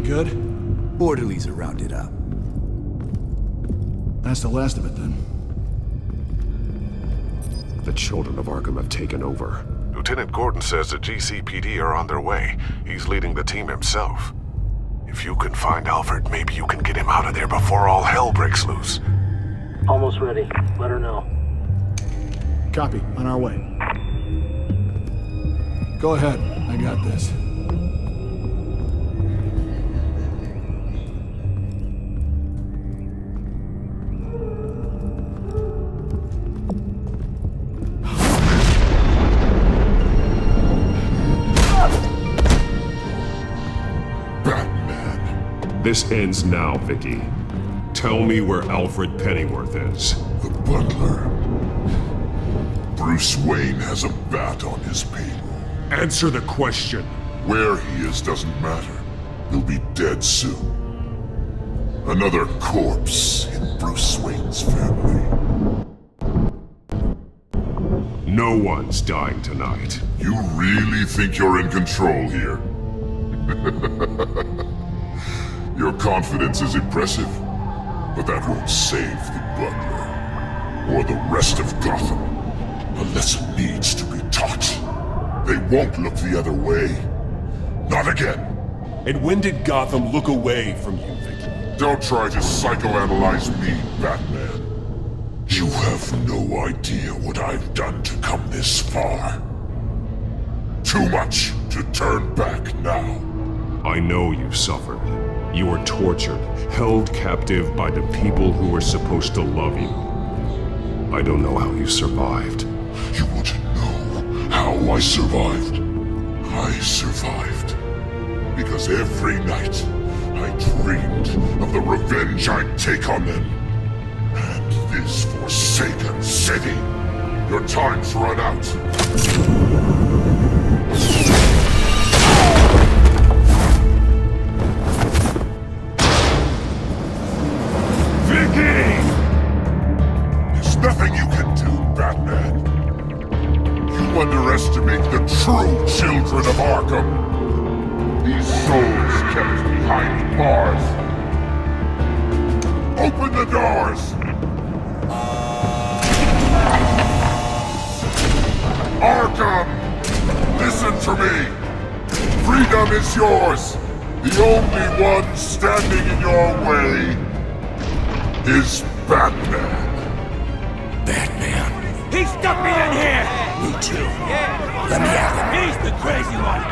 Good? Orderlies are rounded up. That's the last of it, then. The children of Arkham have taken over. Lieutenant Gordon says the GCPD are on their way. He's leading the team himself. If you can find Alfred, maybe you can get him out of there before all hell breaks loose. Almost ready. Let her know. Copy. On our way. Go ahead. I got this. This ends now, Vicky. Tell me where Alfred Pennyworth is. The butler. Bruce Wayne has a bat on his payroll. Answer the question. Where he is doesn't matter. He'll be dead soon. Another corpse in Bruce Wayne's family. No one's dying tonight. You really think you're in control here? Your confidence is impressive, but that won't save the butler, or the rest of Gotham. A lesson needs to be taught. They won't look the other way. Not again. And when did Gotham look away from you, Vicky? Don't try to psychoanalyze me, Batman. You have no idea what I've done to come this far. Too much to turn back now. I know you've suffered. You were tortured, held captive by the people who were supposed to love you. I don't know how you survived. You want to know how I survived? I survived because every night I dreamed of the revenge I'd take on them. And this forsaken city. Your time's run out. There's nothing you can do, Batman. You underestimate the true children of Arkham. These souls kept behind bars. Open the doors! Arkham! Listen to me! Freedom is yours. The only one standing in your way is Batman. Batman. He stuck me in here! Me too. Let me at him. He's the crazy one.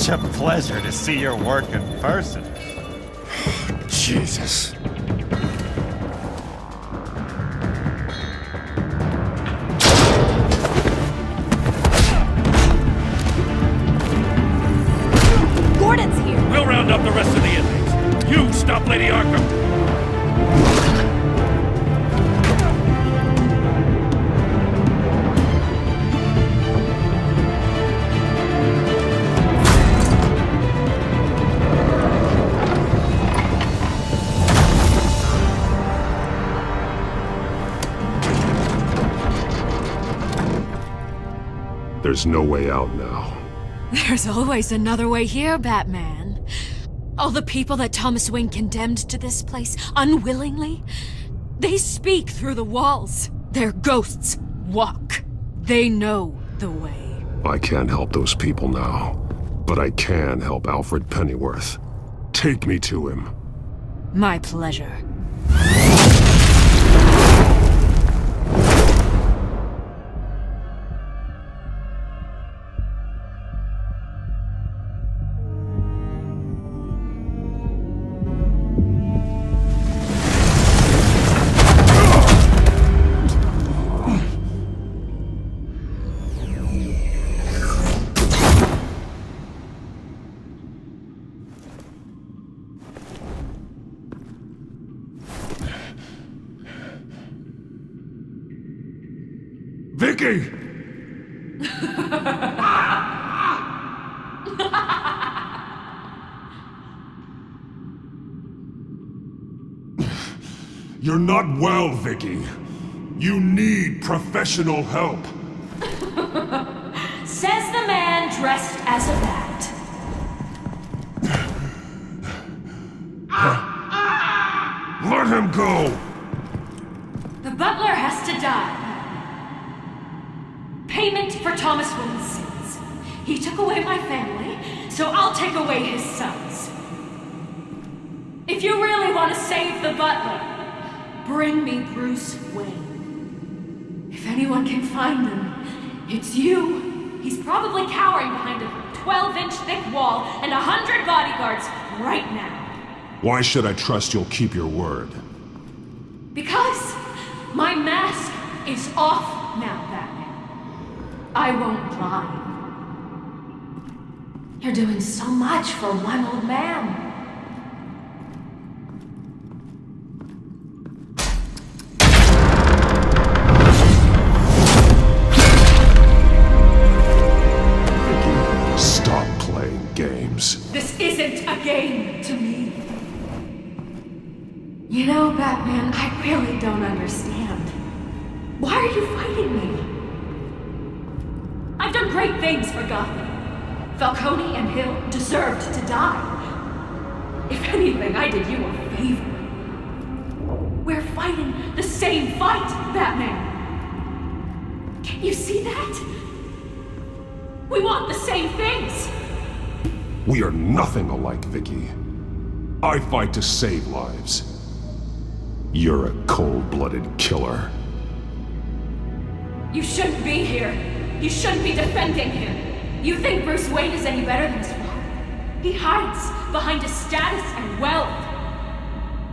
such a pleasure to see your work in person. Jesus. Gordon's here. We'll round up the rest of the inmates. You stop Lady Arkham. There's no way out now. There's always another way here, Batman. All the people that Thomas Wayne condemned to this place unwillingly, they speak through the walls. Their ghosts walk. They know the way. I can't help those people now, but I can help Alfred Pennyworth. Take me to him. My pleasure. Vicky! You're not well, Vicky. You need professional help. Says the man dressed as a bat. Let him go! The butler has to die. Payment for Thomas Wayne's sins. He took away my family, so I'll take away his sons. If you really want to save the butler, bring me Bruce Wayne. If anyone can find him, it's you. He's probably cowering behind a 12-inch thick wall and 100 bodyguards right now. Why should I trust you'll keep your word? Because my mask is off now, Batman. I won't lie. You're doing so much for one old man. Stop playing games. This isn't a game to me. You know, Batman, I really don't understand. Why are you fighting me? I've done great things for Gotham. Falcone and Hill deserved to die. If anything, I did you a favor. We're fighting the same fight, Batman. Can't you see that? We want the same things. We are nothing alike, Vicky. I fight to save lives. You're a cold-blooded killer. You shouldn't be here. You shouldn't be defending him. You think Bruce Wayne is any better than his father? He hides behind his status and wealth.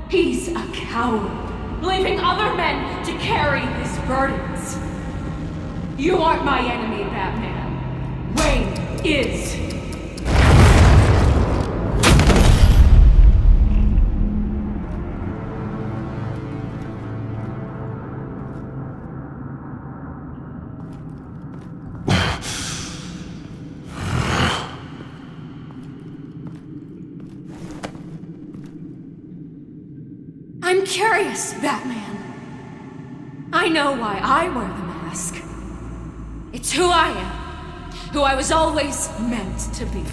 He's a coward, leaving other men to carry his burdens. You aren't my enemy, Batman. Wayne is. I'm curious, Batman. I know why I wear the mask. It's who I am, who I was always meant to be.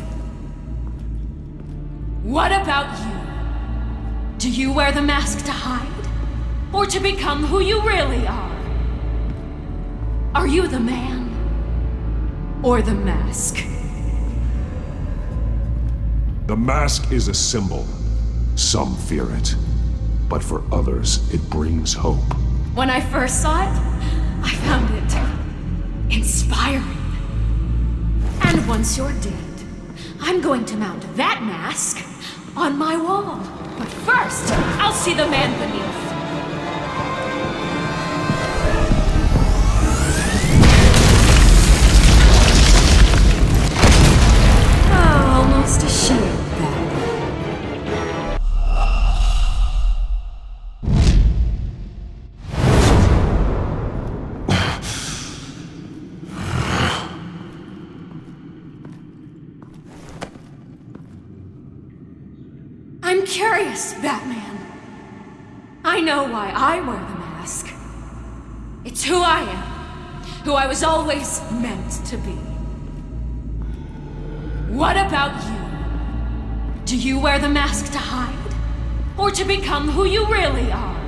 What about you? Do you wear the mask to hide? Or to become who you really are? Are you the man? Or the mask? The mask is a symbol. Some fear it. But for others, it brings hope. When I first saw it, I found it inspiring. And once you're dead, I'm going to mount that mask on my wall. But first, I'll see the man beneath. Almost a shield, I'm curious, Batman. I know why I wear the mask. It's who I am, who I was always meant to be. What about you? Do you wear the mask to hide? Or to become who you really are?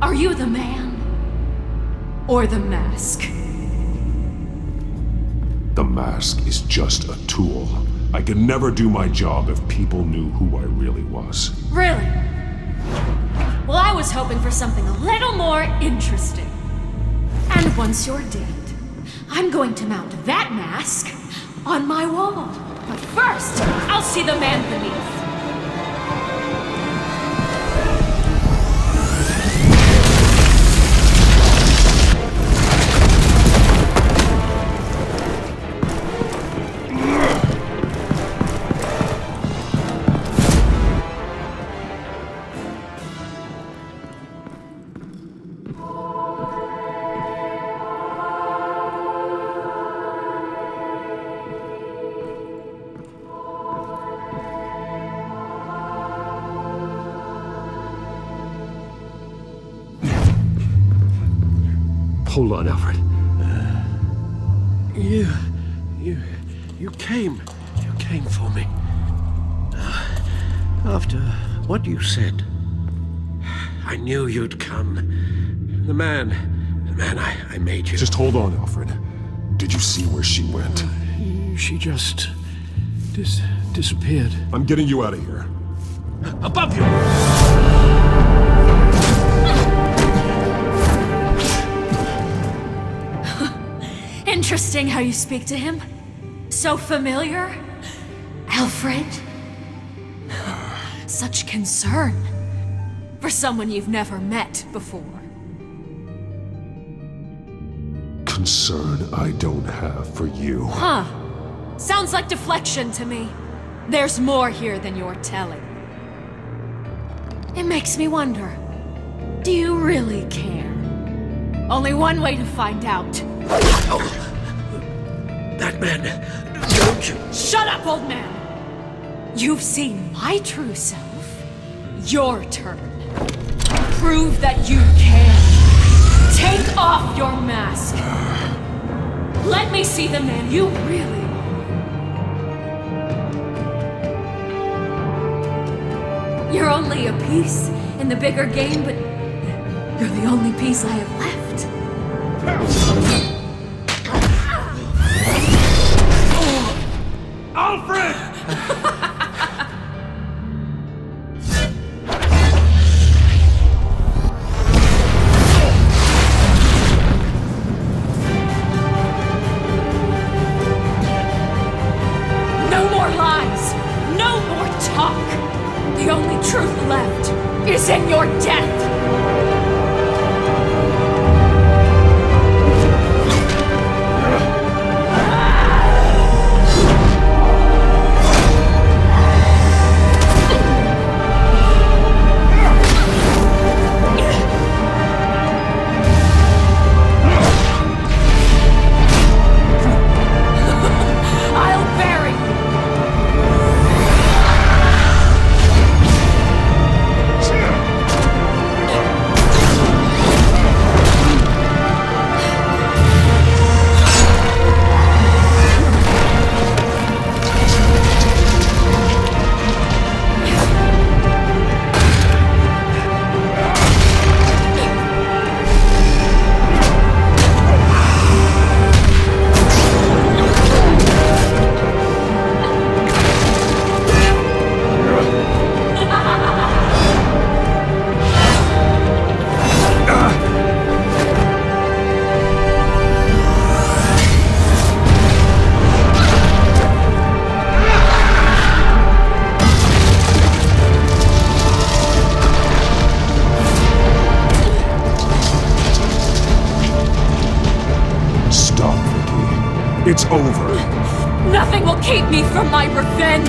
Are you the man? Or the mask? The mask is just a tool. I could never do my job if people knew who I really was. Really? Well, I was hoping for something a little more interesting. And once you're dead, I'm going to mount that mask on my wall. But first, I'll see the man beneath. Hold on, Alfred. You came for me. After what you said, I knew you'd come. The man I made you. Just hold on, Alfred. Did you see where she went? She just disappeared. I'm getting you out of here. Above you! Interesting how you speak to him. So familiar. Alfred. Such concern. For someone you've never met before. Concern I don't have for you. Huh. Sounds like deflection to me. There's more here than you're telling. It makes me wonder. Do you really care? Only one way to find out. Oh. That man, don't you? Shut up, old man! You've seen my true self. Your turn. Prove that you can. Take off your mask. Let me see the man you really are. You're only a piece in the bigger game, but you're the only piece I have left. Alfred! No more lies! No more talk! The only truth left is in your death! It's over. Nothing will keep me from my revenge!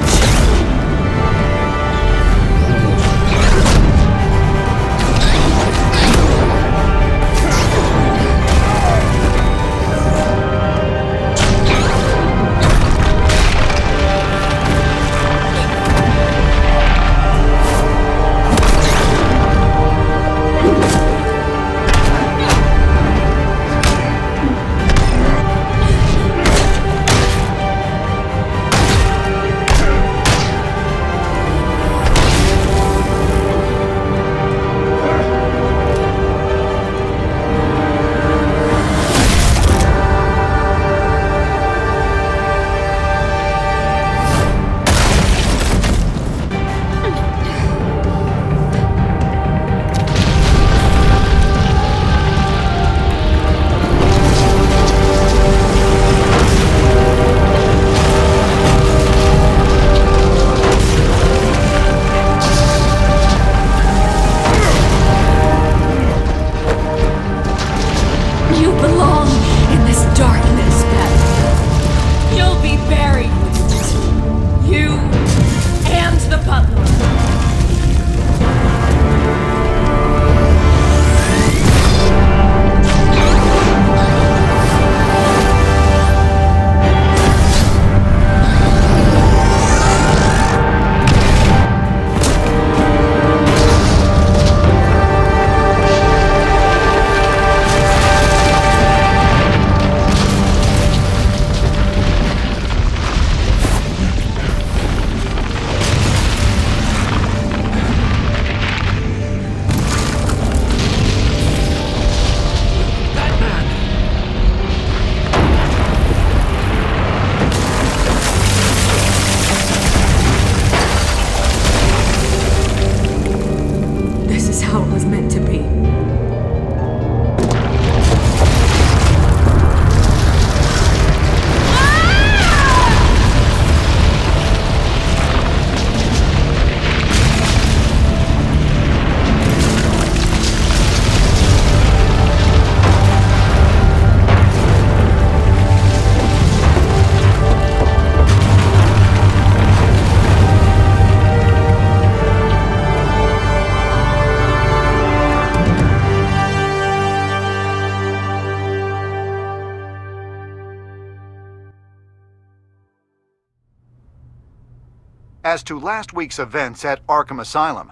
As to last week's events at Arkham Asylum,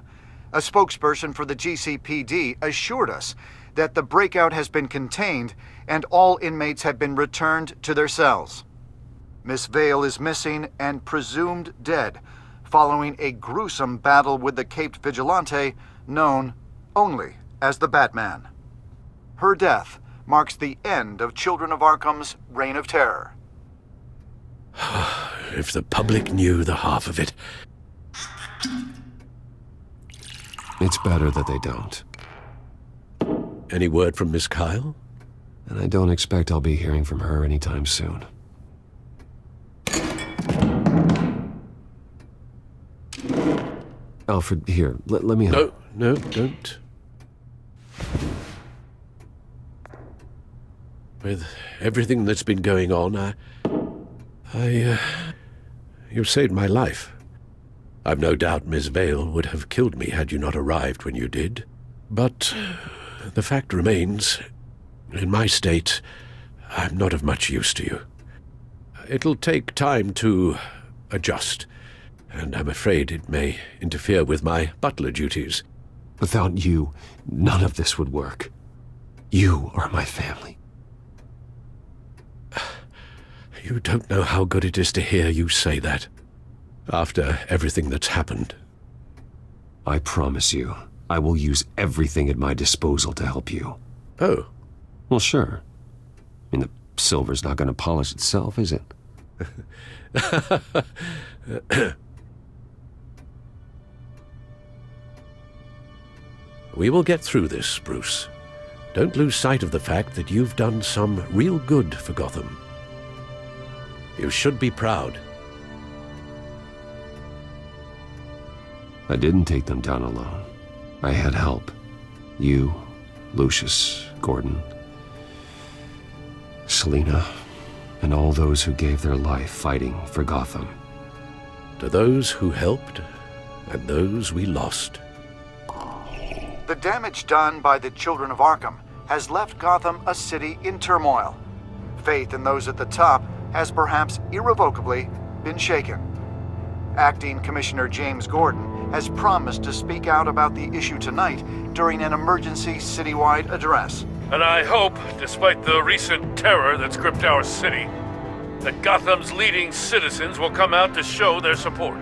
a spokesperson for the GCPD assured us that the breakout has been contained and all inmates have been returned to their cells. Miss Vale is missing and presumed dead, following a gruesome battle with the caped vigilante known only as the Batman. Her death marks the end of Children of Arkham's reign of terror. If the public knew the half of it. It's better that they don't. Any word from Miss Kyle? And I don't expect I'll be hearing from her anytime soon. Alfred, here, let me help. No, don't. With everything that's been going on, you saved my life. I've no doubt Miss Vale would have killed me had you not arrived when you did. But the fact remains, in my state, I'm not of much use to you. It'll take time to adjust, and I'm afraid it may interfere with my butler duties. Without you, none of this would work. You are my family. You don't know how good it is to hear you say that, after everything that's happened. I promise you, I will use everything at my disposal to help you. Oh. Well, sure. I mean, the silver's not going to polish itself, is it? We will get through this, Bruce. Don't lose sight of the fact that you've done some real good for Gotham. You should be proud. I didn't take them down alone. I had help. You, Lucius, Gordon, Selina. and all those who gave their life fighting for Gotham. To those who helped, and those we lost. The damage done by the Children of Arkham has left Gotham a city in turmoil. Faith in those at the top has perhaps irrevocably been shaken. Acting Commissioner James Gordon has promised to speak out about the issue tonight during an emergency citywide address. And I hope, despite the recent terror that's gripped our city, that Gotham's leading citizens will come out to show their support.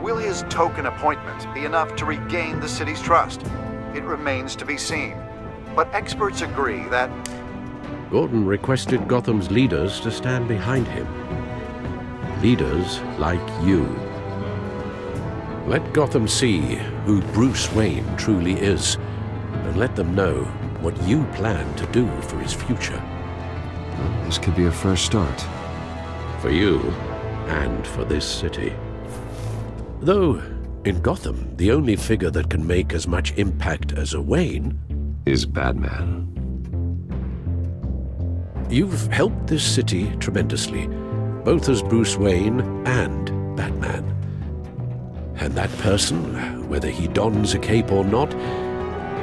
Will his token appointment be enough to regain the city's trust? It remains to be seen. But experts agree that Gordon requested Gotham's leaders to stand behind him. Leaders like you. Let Gotham see who Bruce Wayne truly is, and let them know what you plan to do for his future. Well, this could be a fresh start. For you, and for this city. Though, in Gotham, the only figure that can make as much impact as a Wayne is Batman. You've helped this city tremendously, both as Bruce Wayne and Batman. And that person, whether he dons a cape or not,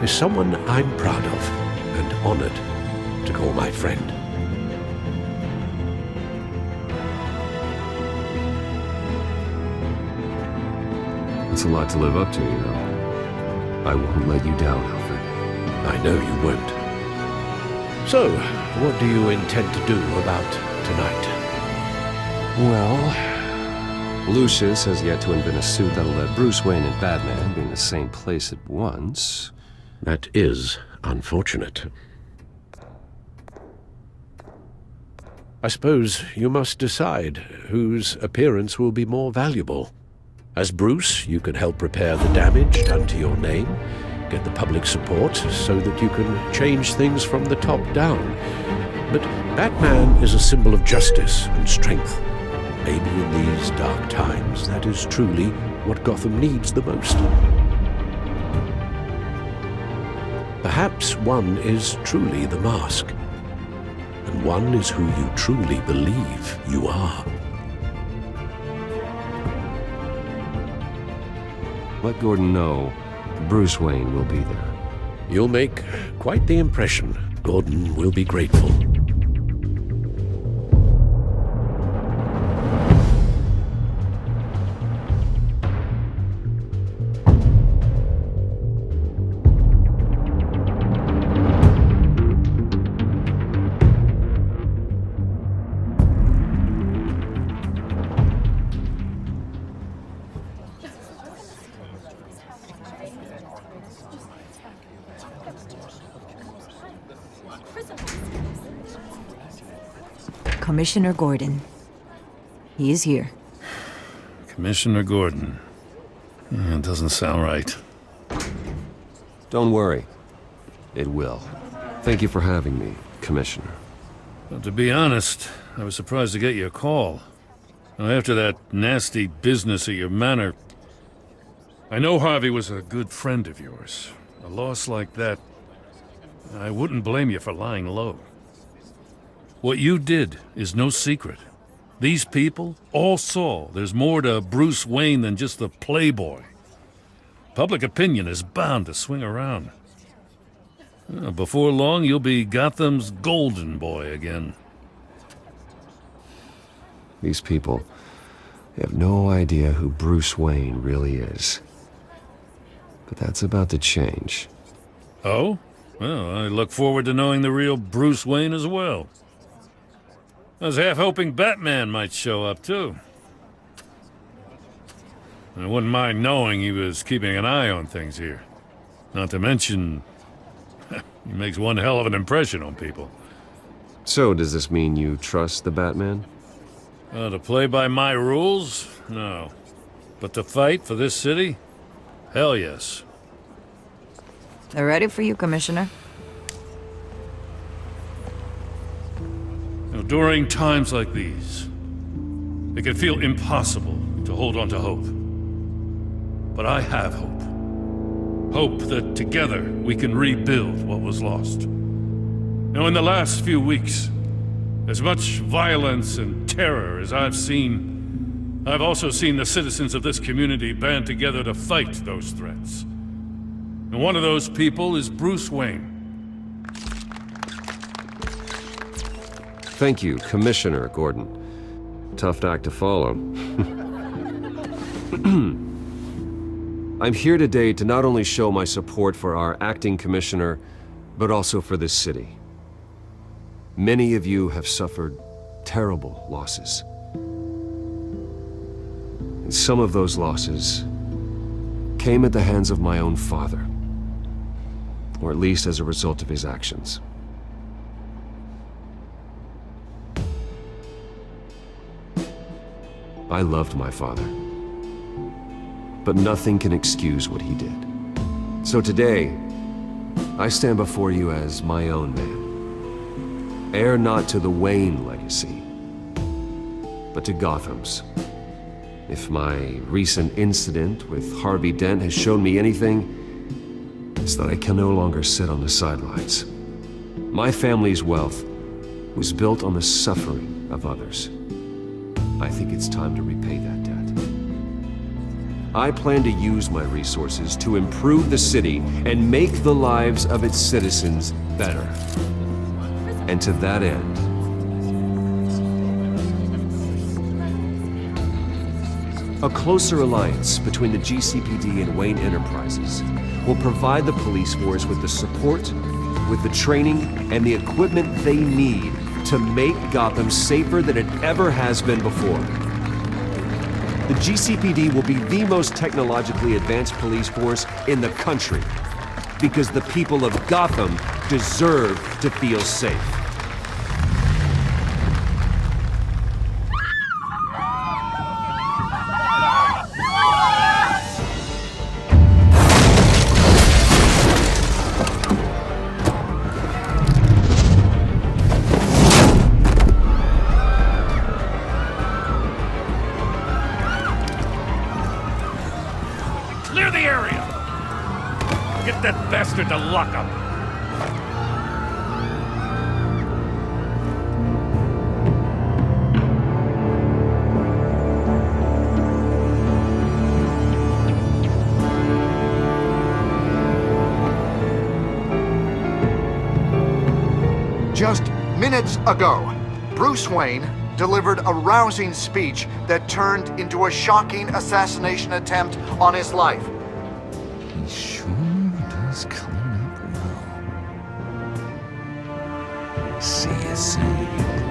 is someone I'm proud of and honored to call my friend. It's a lot to live up to, you know. I won't let you down, Alfred. I know you won't. So, what do you intend to do about tonight? Well, Lucius has yet to invent a suit that'll let Bruce Wayne and Batman be in the same place at once. That is unfortunate. I suppose you must decide whose appearance will be more valuable. As Bruce, you can help repair the damage done to your name, get the public support so that you can change things from the top down. But Batman is a symbol of justice and strength. Maybe in these dark times, that is truly what Gotham needs the most. Perhaps one is truly the mask, and one is who you truly believe you are. Let Gordon know Bruce Wayne will be there. You'll make quite the impression. Gordon will be grateful. Commissioner Gordon. He is here. Commissioner Gordon. It doesn't sound right. Don't worry. It will. Thank you for having me, Commissioner. Well, to be honest, I was surprised to get your call. Now, after that nasty business at your manor, I know Harvey was a good friend of yours. A loss like that, I wouldn't blame you for lying low. What you did is no secret. These people all saw there's more to Bruce Wayne than just the playboy. Public opinion is bound to swing around. Before long, you'll be Gotham's golden boy again. These people, they have no idea who Bruce Wayne really is. But that's about to change. Oh? Well, I look forward to knowing the real Bruce Wayne as well. I was half hoping Batman might show up, too. I wouldn't mind knowing he was keeping an eye on things here. Not to mention, he makes one hell of an impression on people. So, does this mean you trust the Batman? To play by my rules? No. But to fight for this city? Hell yes. They're ready for you, Commissioner. During times like these, it can feel impossible to hold on to hope. But I have hope. Hope that together we can rebuild what was lost. Now, in the last few weeks, As much violence and terror as I've seen, I've also seen the citizens of this community band together to fight those threats. And one of those people is Bruce Wayne. Thank you, Commissioner Gordon. Tough act to follow. I'm here today to not only show my support for our acting commissioner, but also for this city. Many of you have suffered terrible losses. And some of those losses came at the hands of my own father, or at least as a result of his actions. I loved my father, but nothing can excuse what he did. So today, I stand before you as my own man, heir not to the Wayne legacy, but to Gotham's. If my recent incident with Harvey Dent has shown me anything, it's that I can no longer sit on the sidelines. My family's wealth was built on the suffering of others. I think it's time to repay that debt. I plan to use my resources to improve the city and make the lives of its citizens better. And to that end, a closer alliance between the GCPD and Wayne Enterprises will provide the police force with the support, with the training, and the equipment they need to make Gotham safer than it ever has been before. The GCPD will be the most technologically advanced police force in the country, because the people of Gotham deserve to feel safe. Clear the area! Get that bastard to lock up! Just minutes ago, Bruce Wayne delivered a rousing speech that turned into a shocking assassination attempt on his life. He sure does clean up well. See you soon.